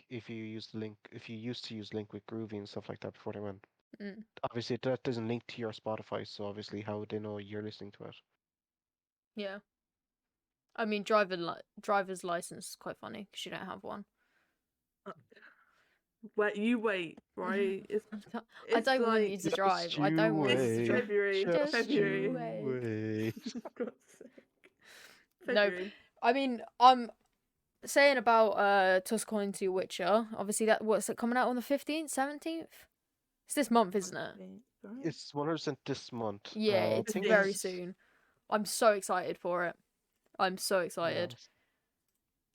if you use the link, if you used to use link with Groovy and stuff like that before they went. Mm. Obviously, that doesn't link to your Spotify, so obviously, how would they know you're listening to it? Yeah. I mean, driver's license is quite funny because you don't have one. Wait, you wait, right? It's I don't want like you to drive. I don't want you to it's drive. February. Just February. you wait. For God's sake. No, February. I mean, I'm saying about Tuscoin to Witcher. Obviously, what's it coming out on the 15th, 17th? It's this month, isn't it? Right? It's 100% this month. Yeah, I it's think very it's- soon. I'm so excited for it. I'm so excited.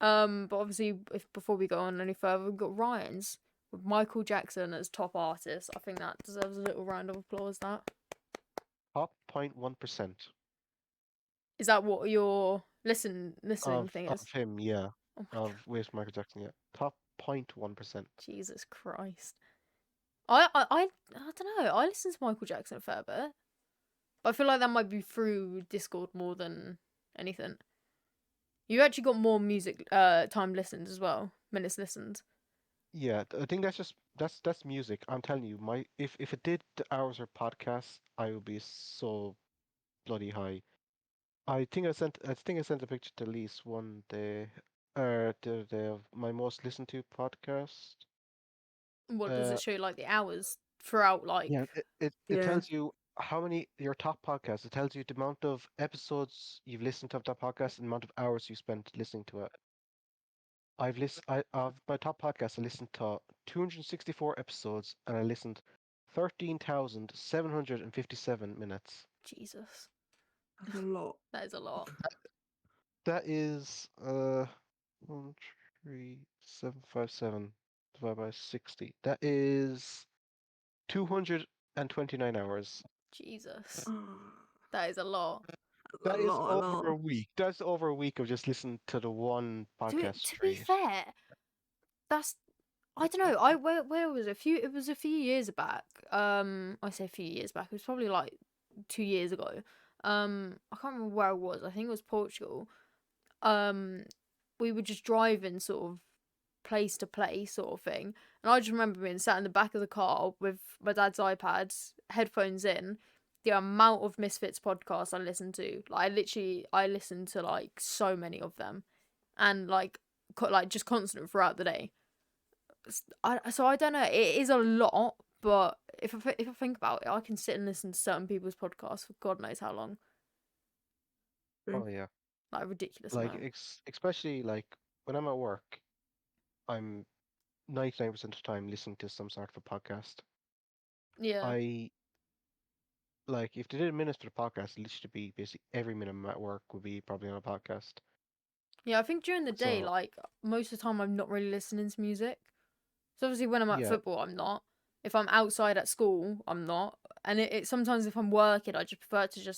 Yeah. But obviously, if before we go on any further, we've got Ryan's with Michael Jackson as top artist. I think that deserves a little round of applause. That Top 0.1% is that what your listening of thing is? him, yeah, Oh my of with Michael Jackson, yeah. Top 0.1%. Jesus Christ. I don't know. I listen to Michael Jackson a fair bit. But I feel like that might be through Discord more than anything. You actually got more music time listened as well. Minutes listened. Yeah, I think that's music. I'm telling you, if it did the hours or podcasts, I would be so bloody high. I think I sent a picture to Elise one day, the other day of my most listened to podcast. What does Uh, it show like the hours throughout like yeah, it Yeah. tells you how many your top podcasts. It tells you the amount of episodes you've listened to that podcast and the amount of hours you spent listening to it. Of my top podcasts, I listened to 264 episodes and I listened 13,757 minutes. Jesus. That's a lot. That is a lot. That is 13757 divided by 60. That is 229 hours. Jesus. That's That is a lot. a That is lot, a over lot. a week. That's over a week of just listening to the one podcast To be straight. fair, that's I don't know. Where was it? It was a few years back. I say a few years back. It was probably like 2 years ago. I can't remember where it was. I think it was Portugal. We were just driving sort of place to place sort of thing, and I just remember being sat in the back of the car with my dad's iPad, headphones in. The amount of Misfits podcasts I listened to, like I listened to like so many of them, and like just constant throughout the day. So I don't know. It is a lot, but if I think about it, I can sit and listen to certain people's podcasts for God knows how long, Oh yeah. like a ridiculous Like amount. especially like when I'm at work, I'm 99% of the time listening to some sort of a podcast. Yeah, I like if they did a minute for the podcast, it should be basically every minute I'm at work would be probably on a podcast. yeah. I think during the day, So like most of the time, I'm not really listening to music. So obviously, when I'm at yeah, football, I'm not. If I'm outside at school, I'm not. And it sometimes if I'm working, I just prefer to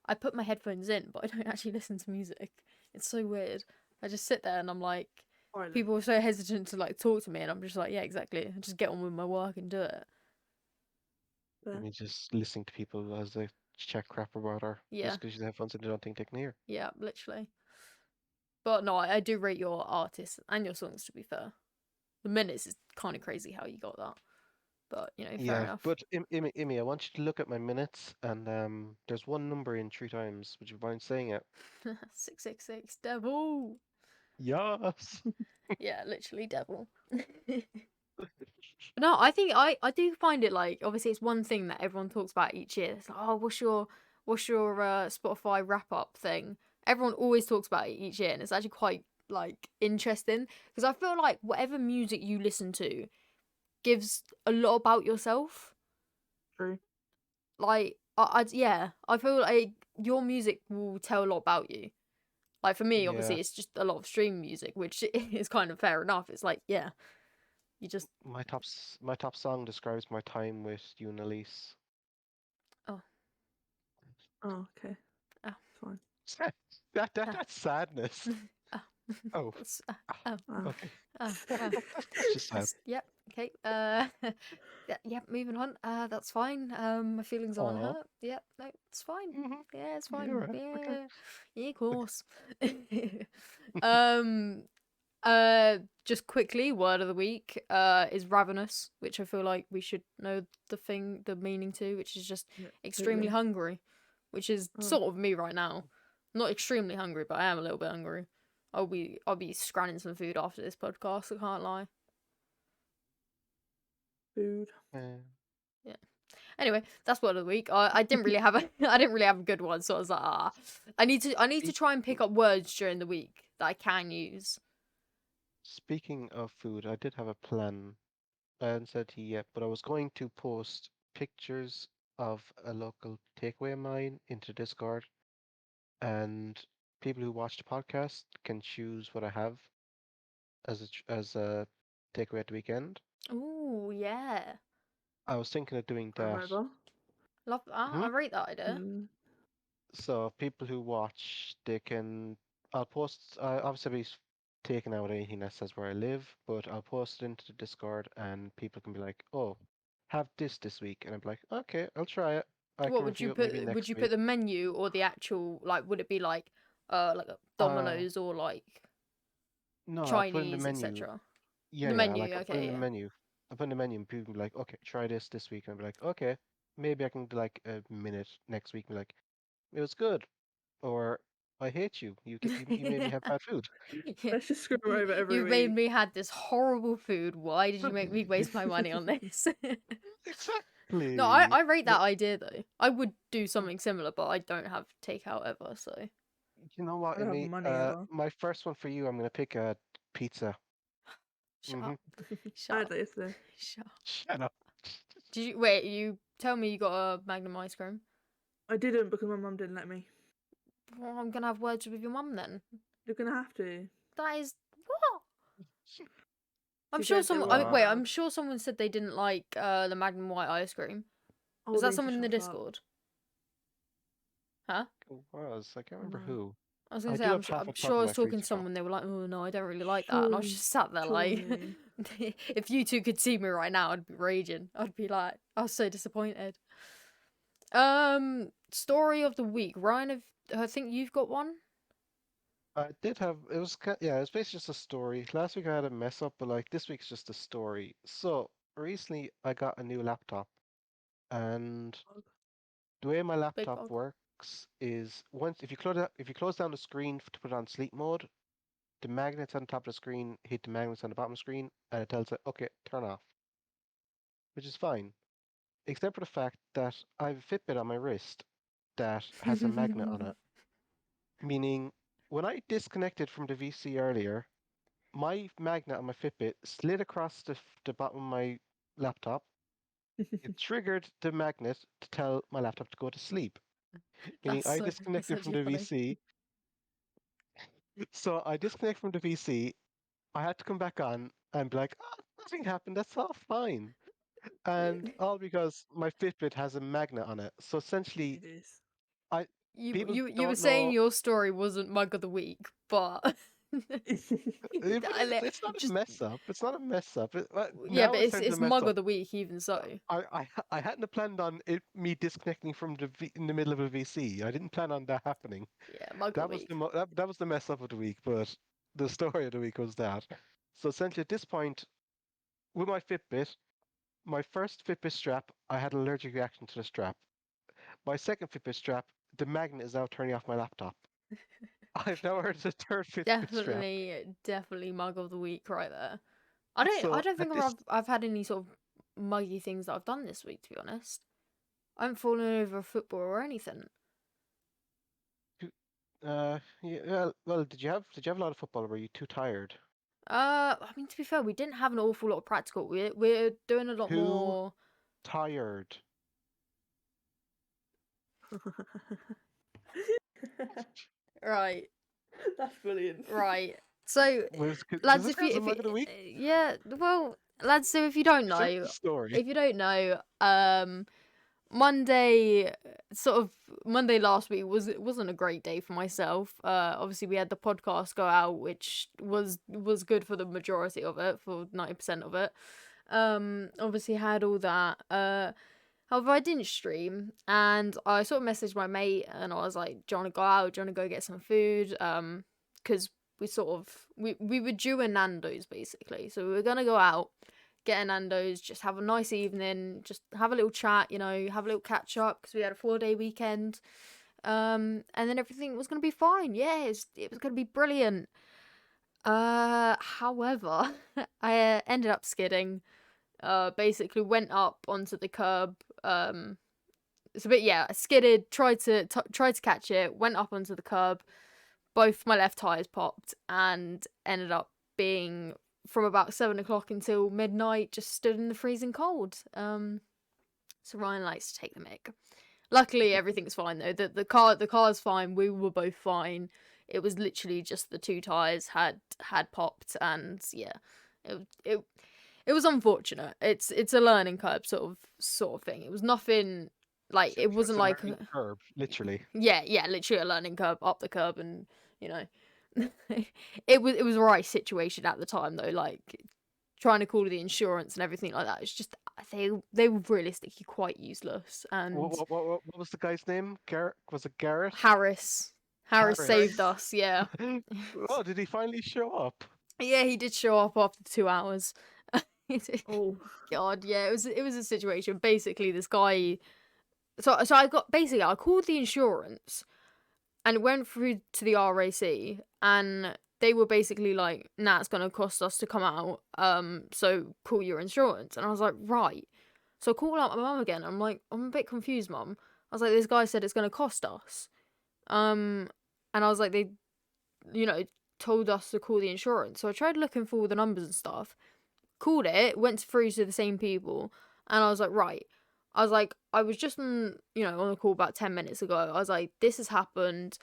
I put my headphones in, but I don't actually listen to music. It's so weird. I just sit there and I'm like, Silent. people are so hesitant to like talk to me, and I'm just like, yeah, exactly. I just get on with my work and do it. Fair. I mean just listening to people as they chat crap about her Yeah, just because she's headphones and they don't think they can hear. yeah, literally. But no, I do rate your artists and your songs, to be fair. The minutes is kind of crazy how you got that. But, you know, fair Yeah, enough. but Immy, I want you to look at my minutes, and there's one number in 3 times. Would you mind saying it? 666, devil. Yes. Yeah, literally devil. No, I think I do find it like obviously it's one thing that everyone talks about each year. It's like, oh, what's your Spotify wrap up thing? Everyone always talks about it each year, and it's actually quite like interesting because I feel like whatever music you listen to gives a lot about yourself. True. Like yeah, I feel like your music will tell a lot about you. Like for me, Yeah, obviously, it's just a lot of stream music, which is kind of fair enough. It's like, yeah, you just my top song describes my time with you and Elise. oh Oh, okay. oh Fine. oh That's sadness. oh Oh, that's, ah, oh Oh. okay. oh oh. That's just sad. That's yep okay. Yeah, moving on. That's fine. My feelings aren't Aw. hurt. Yep, no, it's fine. Yeah, it's Yeah, fine. right. Okay. Yeah, yeah, of course. um. Just quickly, word of the week is ravenous, which I feel like we should know the meaning to, which is just Yeah, extremely totally. hungry, which is Oh. sort of me right now. Not extremely hungry, but I am a little bit hungry. I'll be scranning some food after this podcast. I can't lie. Food. Yeah. Anyway, that's word of the week. I didn't really have a I didn't really have a good one, so I was like, I need to try and pick up words during the week that I can use. Speaking of food, I did have a plan. I hadn't said to you yet, but I was going to post pictures of a local takeaway of mine into Discord, and people who watch the podcast can choose what I have as a takeaway at the weekend. Ooh, yeah. I was thinking of doing I'm that. over. Love that. Hmm. I rate that idea. Mm. So people who watch, they can. I'll post. Obviously, I'll be taking out anything that says where I live, but I'll post it into the Discord, and people can be like, "Oh, have this week," and I'm like, "Okay, I'll try it. I What can would you review it maybe put? Would next you put week." the menu or the actual like? Would it be like a Uh, Domino's or like no, I'll put in the Chinese, menu. etc.? Yeah, The yeah, menu. I'll put in Okay, the yeah. menu. I'll put in the menu, and people can be like, "Okay, try this week," and I'll be like, "Okay, maybe I can do like a minute next week." And be like, "It was good," or "I hate you. You made me have bad food." Yeah. Let's just screw 'em over every You've made week. me had this horrible food. Why did you make me waste my money on this? No, Exactly. I rate But that idea though. I would do something similar, but I don't have takeout ever, so you know what, I don't have Emmy? money ever. My first one for you, I'm gonna pick a pizza. shut Mm-hmm. up. I Shut had up. that yesterday. Shut up. Shut up. Did you wait, you tell me you got a Magnum ice cream? I didn't because my mum didn't let me. Well, I'm gonna have words with your mum then. You're gonna have to. That is what? I'm She sure said they someone. wasn't Wait, allowed. I'm sure someone said they didn't like the Magnum white ice cream. Oh, Was they that need to someone in the shut up. Discord? Huh? It was. I can't Oh remember no. who. I was gonna I say do have half I'm a sure tub I in was my talking freezer to though. someone. They were like, "Oh no, I don't really like that," and I was Surely, just sat there like, surely. if you two could see me right now, I'd be raging. I'd be like, I was so disappointed. Story of the week. Ryan, I think you've got one. I did have. It was yeah. It was basically just a story. Last week I had a mess up, but like this week's just a story. So recently I got a new laptop, and the way my Big laptop bug. works is once if you close down the screen to put it on sleep mode, the magnets on top of the screen hit the magnets on the bottom of the screen, and it tells it, okay, turn off, which is fine, except for the fact that I have a Fitbit on my wrist that has a magnet on it, meaning when I disconnected from the VC earlier, my magnet on my Fitbit slid across the bottom of my laptop. It triggered the magnet to tell my laptop to go to sleep, meaning I That's disconnected from actually the funny. VC. So I disconnected from the VC. I had to come back on and be like, oh, nothing happened. That's all fine. And all because my Fitbit has a magnet on it. So essentially, It is. I You people you you were don't saying know. your story wasn't mug of the week, but But it's not a Just mess up. It's not a mess up. yeah, Now but it's turned to a it's mess mug up. of the week even so. I hadn't planned on me disconnecting from in the middle of a VC. I didn't plan on that happening. Yeah, mug of the That was week. that was the mess up of the week. But the story of the week was that. So essentially, at this point, with my Fitbit, my first Fitbit strap, I had an allergic reaction to the strap. My second Fitbit strap, the magnet is now turning off my laptop. I've now heard the third Fitbit strap. Definitely mug of the week right there. I So don't at think this, I've had any sort of muggy things that I've done this week, to be honest. I haven't fallen over a football or anything. yeah, well, did you have a lot of football? Or were you too tired? I mean, to be fair, we didn't have an awful lot of practical. We're doing a lot Too more. tired. Right, That's brilliant. right. So, Does lads, this count as a mug of the week? yeah, well, lads, so if you don't Is this the know, story? Monday, sort of Monday last week wasn't a great day for myself. Obviously we had the podcast go out, which was good for the majority of it, for 90% of it. Obviously had all that. However, I didn't stream, and I sort of messaged my mate, and I was like, "Do you want to go out? Do you want to go get some food?" Because we were due a Nando's basically, so we were gonna go out, get a Nando's, just have a nice evening, just have a little chat, have a little catch up because we had a 4-day weekend. And then everything was gonna be fine. Yeah, it was gonna be brilliant. However, I ended up skidding. Basically went up onto the curb. I skidded, tried to catch it, went up onto the curb. Both my left tires popped and ended up being from about 7 o'clock until midnight, just stood in the freezing cold. So Ryan likes to take the mick. Luckily, everything's fine though. The car's fine. We were both fine. It was literally just the two tires had popped, and yeah, it was unfortunate. It's a learning curve sort of thing. It was nothing like it It's wasn't a like learning curve, literally. yeah, literally a learning curve up the curb, and it was a right situation at the time though. Like trying to call the insurance and everything like that. It's just they were realistically quite useless. And What was the guy's name? Garrett? Was it Garrett? Harris Harris. saved us. Yeah, Oh, did he finally show up? yeah, he did show up after 2 hours. Oh. God, yeah, it was a situation. Basically, this guy. So I called the insurance and it went through to the RAC, and they were basically like, "Nah, it's gonna cost us to come out. So call your insurance." And I was like, "Right." So I called up my mum again. I'm like, "I'm a bit confused, mum." I was like, "This guy said it's gonna cost us." And I was like, "They, told us to call the insurance." So I tried looking for all the numbers and stuff. Called it, went through to the same people, and I was like, "Right." I was like, I was just on a call about 10 minutes ago. I was like, "This has happened.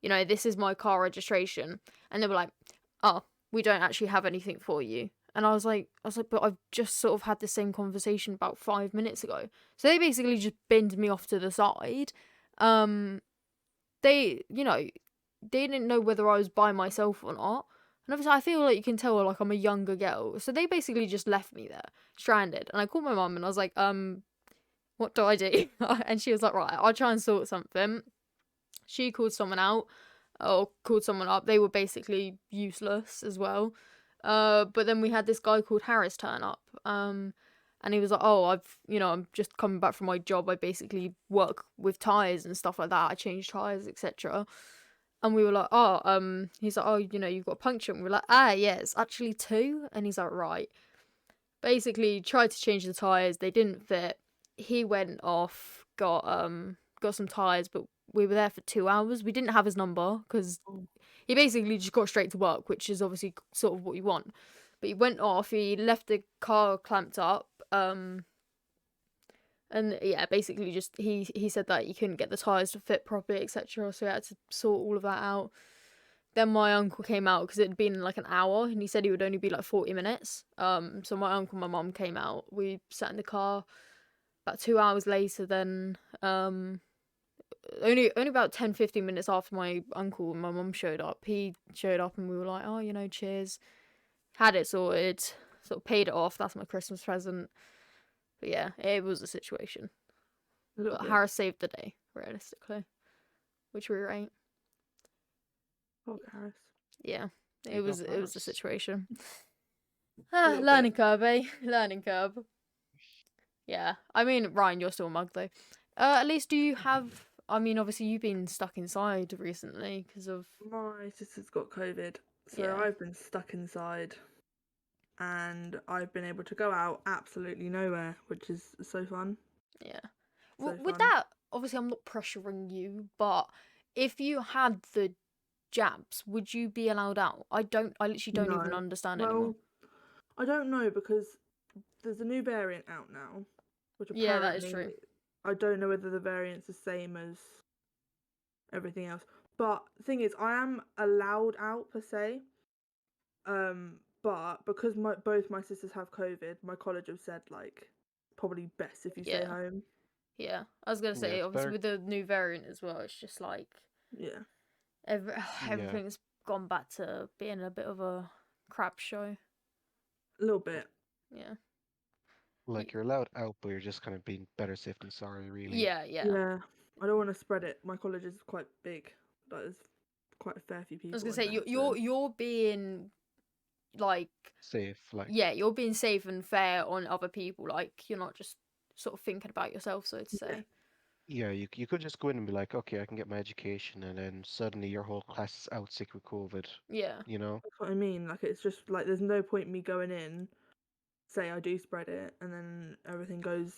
This is my car registration." And they were like, "Oh, we don't actually have anything for you." And I was like, "But I've just sort of had the same conversation about 5 minutes ago." So they basically just binned me off to the side. They, they didn't know whether I was by myself or not. And obviously, I feel like you can tell, like, I'm a younger girl. So they basically just left me there, stranded. And I called my mum and I was like, what do I do? And she was like, "Right, I'll try and sort something." She called someone out, or called someone up. They were basically useless as well. But then we had this guy called Harris turn up. And he was like, "Oh, I'm just coming back from my job. I basically work with tires and stuff like that. I change tires, etc." And we were like, "Oh," he's like, "Oh, you've got a puncture." And we were like, "Ah, yeah, it's actually two." And he's like, "Right." Basically, tried to change the tires. They didn't fit. He went off, got some tires, but we were there for 2 hours. We didn't have his number because he basically just got straight to work, which is obviously sort of what you want. But he went off. He left the car clamped up. And yeah, basically just he said that he couldn't get the tires to fit properly, etc. So he had to sort all of that out. Then my uncle came out because it had been like an hour, and he said he would only be like 40 minutes. So my uncle and my mum came out. We sat in the car. About 2 hours later, then only about 10-15 minutes after my uncle and my mum showed up. He showed up and we were like, oh, cheers. Had it sorted, sort of paid it off. That's my Christmas present. But yeah, it was a situation. A little But bit. Harris saved the day, realistically, which we were right. Fuck Harris. Yeah, There it you go, was a Harris. situation. little Learning bit. curve, eh? Learning curve. Yeah, I mean, Ryan, you're still a mug though. At least do you have? I mean, obviously you've been stuck inside recently because of My sister's got COVID, so Yeah. I've been stuck inside, and I've been able to go out absolutely nowhere, which is so fun. yeah. So With fun. that, obviously I'm not pressuring you, but if you had the jabs, would you be allowed out? I literally don't even No. understand Well, anymore. I don't know because there's a new variant out now, which Yeah, that is apparently true. I don't know whether the variant's the same as everything else. But the thing is, I am allowed out per se. But because both my sisters have COVID, my college have said like probably best if you stay Yeah. home. Yeah, I was gonna Yeah, say it's obviously better. with the new variant as well, it's just like Yeah. Yeah, everything's gone back to being a bit of a crap show. A little bit. Yeah. like you're allowed out, but you're just kind of being better safe than sorry, really. Yeah, yeah. Yeah. I don't want to spread it. My college is quite big. There's quite a fair few people. I was gonna say in there, you're being like Safe, like yeah, you're being safe and fair on other people. Like you're not just sort of thinking about yourself, so to say. yeah, you could just go in and be like, okay, I can get my education, and then suddenly your whole class is out sick with COVID. Yeah. You know? That's what I mean. Like it's just like there's no point me going in, say I do spread it, and then everything goes.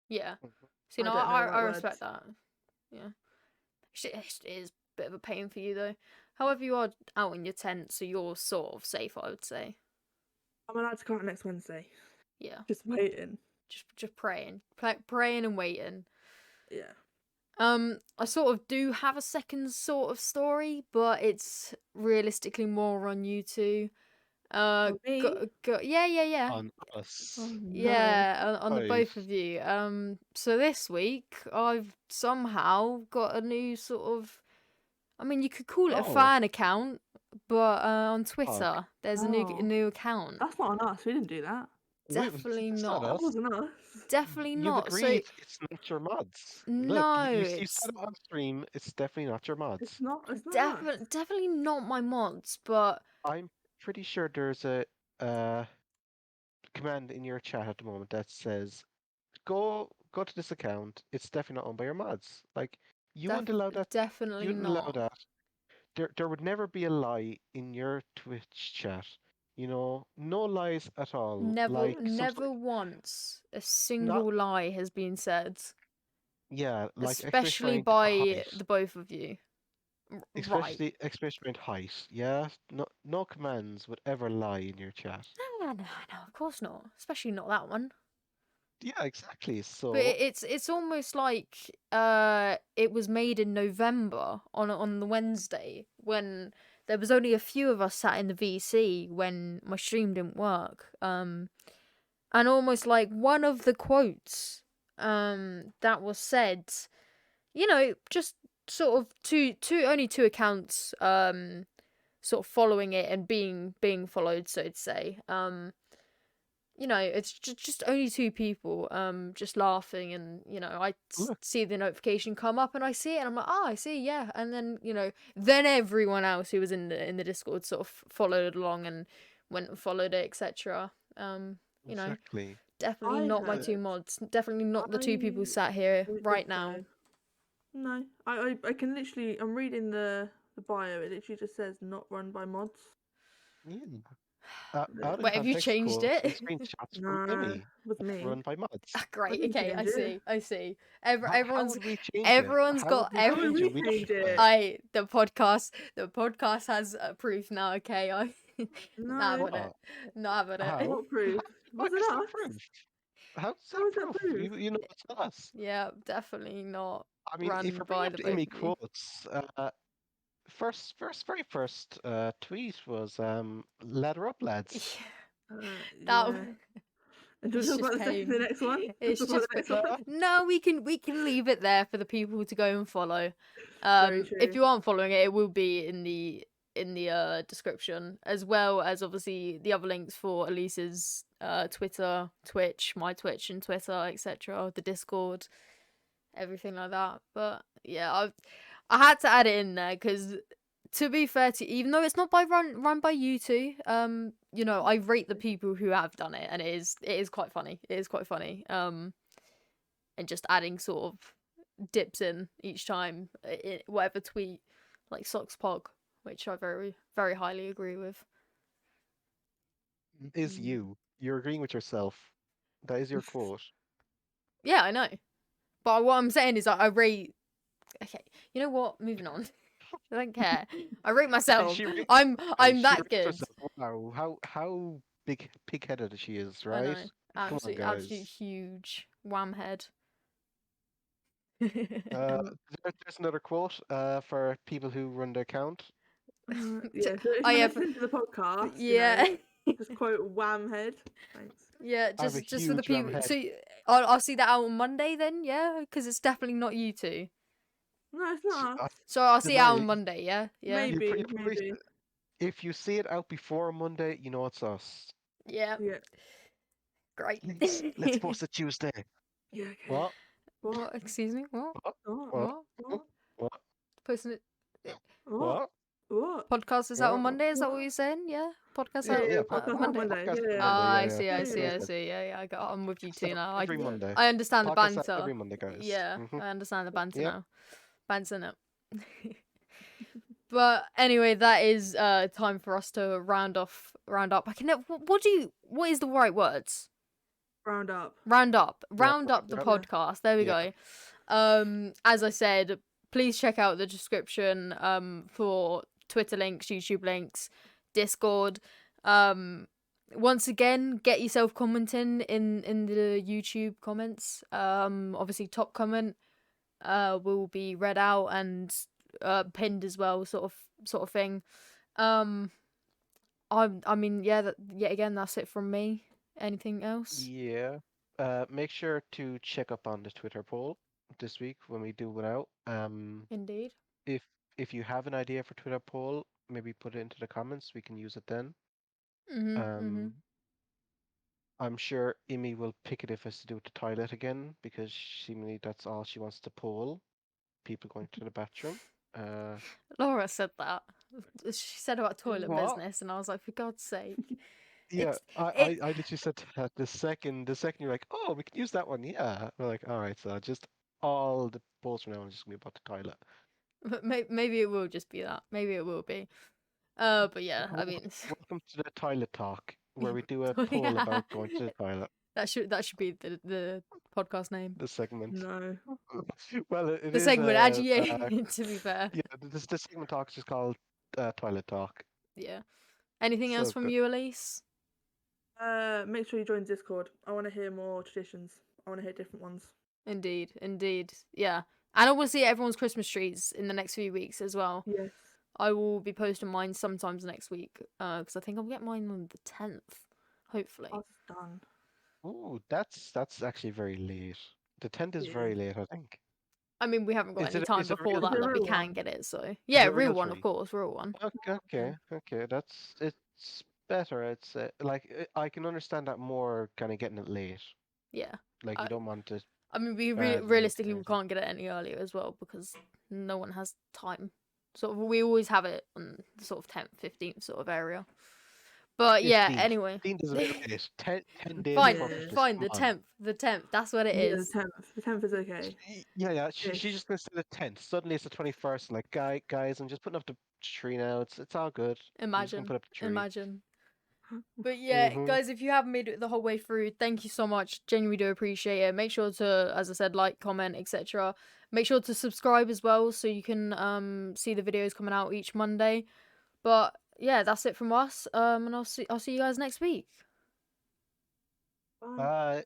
Yeah. Mhm. So I don't know the I right respect words. that. Yeah. It is a bit of a pain for you though. However, you are out in your tent, so you're sort of safe, I would say. I'm allowed to come out next Wednesday. Yeah. Just waiting. Just praying, praying and waiting. Yeah. I sort of do have a second sort of story, but it's realistically more on you two. On me? Yeah. On us. Oh no. Yeah, on the both Five. of you. So this week I've somehow got a new sort of, I mean, you could call it a Oh, fan account, but on fuck. Twitter there's a Oh. new account. That's not on us. We didn't do that. Definitely It's not not. That us. wasn't us. Definitely You've not. So agreed it's not your mods. Look, no, you said it on stream. It's definitely not your It's mods. not. It's not us. definitely not my mods, but I'm pretty sure there's a uh, command in your chat at the moment that says go to this account. It's definitely not owned by your mods. Like you wouldn't allow that. You definitely wouldn't allow not. that. There would never be a lie in your Twitch chat. You know, no lies at all. Never, Like some sort never once a not single lie has been said, yeah, like especially especially around by height. the both of you. Right. Especially around height. Yeah, no commands would ever lie in your chat. No, of course not. Especially not that one. Yeah, exactly. But So it's almost like it was made in November on the Wednesday when there was only a few of us sat in the VC when my stream didn't work. And almost like one of the quotes that was said, just sort of only two accounts sort of following it and being followed, so to say. It's just only two people just laughing, and I look, see the notification come up and I see it and I'm like, oh, I see, yeah. And then then everyone else who was in the Discord sort of followed along and went and followed it, etc. exactly. Definitely I not my two heard. mods, definitely not the two people I sat here don't right think now. so. No. I can literally. I'm reading the bio. It literally just says not run by mods. Yeah. Out in Wait, have you context changed quotes and it? screenshots from No, Immy, with me. run by mods. I Great, didn't okay, change it. I see. How would we change it? Everyone's How would got we How would change we it? We don't change have it? it. the podcast has proof now. Okay, I not No, having it, What? not having it. How? what proof? What Wasn't is that us. proof? How's How that is that proof? proof? You know it's not us. Yeah, definitely not I mean, if run we're bringing by up the the both Immy of you. quotes, very first tweet was "ladder up, lads." That Yeah. And do we It's talk just about the pain. next one? It's Talk about just the next one? no. We can leave it there for the people to go and follow. Very If true. you aren't following it, it will be in the description, as well as obviously the other links for Elise's Twitter, Twitch, my Twitch and Twitter, etc. The Discord, everything like that. But yeah, I had to add it in there because, to be fair to even though it's not run by you two, you know, I rate the people who have done it, and it is quite funny. It is quite funny. And just adding sort of dips in each time, whatever tweet, like Socks Pog, which I very very highly agree with. Is you. You're agreeing with yourself. That is your quote. Yeah, I know, but what I'm saying is I rate. Okay, you know what? Moving on. I don't care. I rate myself. She rates, I'm she that rates good. herself. Wow, how pig-headed she is, I right? know. Come on, Absolute guys. huge wham head. There's another quote for people who run the account. Yeah, so if Oh you're yeah, listening to the podcast, yeah. just quote Wham Head. Thanks. Yeah, I have a just for the huge ram people. head. So I'll see that out on Monday then, yeah, because it's definitely not you two. No, it's not us. So I'll At the see it out very on least, Monday, yeah, yeah, you Maybe, probably, maybe. if you see it out before Monday, you know it's us. yeah. Yeah. Great. Let's post it Tuesday. Yeah, okay. What? What? Excuse me? What? What? What? What? What? What? What? Posting it. What? What? What? Podcast is out on What? Monday. Is that what What? you're saying? Yeah. Podcast Yeah, out yeah, podcast on Monday. Monday. Podcast Yeah, on Ah, Monday. I Yeah, see. I yeah, see. yeah. I see. Yeah, yeah. I'm with you So too now. every Monday. I understand the Podcast out banter. every Monday, guys. Yeah, Mhm. I understand the banter Yep. now. Banter it. But anyway, that is time for us to round up. I can never, what is the right words? Round up. Round up Yep. the Yep. podcast. There we Yeah. go. As I said, please check out the description for Twitter links, YouTube links, Discord. Once again, get yourself commenting in the YouTube comments. Obviously top comment will be read out and pinned as well, sort of thing. I mean, yeah, yet again, that's it from me. Anything else? Yeah. Make sure to check up on the Twitter poll this week when we do it out. Indeed. If you have an idea for Twitter poll, maybe put it into the comments. We can use it then. Mm-hmm. I'm sure Immy will pick it if it's to do with the toilet again, because seemingly that's all she wants to poll. People going to the bathroom. Laura said that. She said about toilet What? business, and I was like, for God's sake. Yeah, It's I literally said that the second you're like, oh, we can use that one. Yeah. We're like, all right, so just all the polls from now on is just gonna be about the toilet. maybe it will just be that. Maybe it will be. But yeah, I mean, Welcome to the toilet talk, where we do a Oh, poll yeah. about going to the toilet. that should be the podcast name. The segment. No. Well, it The is segment, actually, yeah. To be fair, yeah. The segment talk is just called toilet talk. yeah. Anything So else from you, Elise? Make sure you join Discord. I want to hear more traditions. I want to hear different ones. Indeed, yeah. And I want to see everyone's Christmas trees in the next few weeks as well. Yes. I will be posting mine sometimes next week, because I think I'll get mine on the 10th, hopefully. That's done. Ooh, that's actually very late. The 10th is Yeah. very late, I think. I mean, we haven't got Is any it- time is it before real- that Is it that we real can one? get it, so... Yeah, it real real one, of tree? course, real one. Okay. It's better. It's like I can understand that more, kind of getting it late. Yeah. Like you don't want to. I mean, Bad realistically, we news. can't get it any earlier as well, because no one has time. Sort of, we always have it on the sort of 10th, 15th sort of area. But yeah, 15th. anyway. 15th is a bit late. 10 days Fine, before Christmas. fine, come the on. 10th, that's what it Yeah, is. the 10th. The 10th is okay. Yeah. She's Ish. just gonna say the 10th. Suddenly it's the 21st. Like, guys, I'm just putting up the tree now. It's all good. I'm just gonna Imagine, put up the tree. imagine. But yeah, guys, if you haven't made it the whole way through, thank you so much. Genuinely do appreciate it. Make sure to, as I said, like, comment, etc. Make sure to subscribe as well, so you can see the videos coming out each Monday. But yeah, that's it from us. And I'll see you guys next week. Bye. Bye.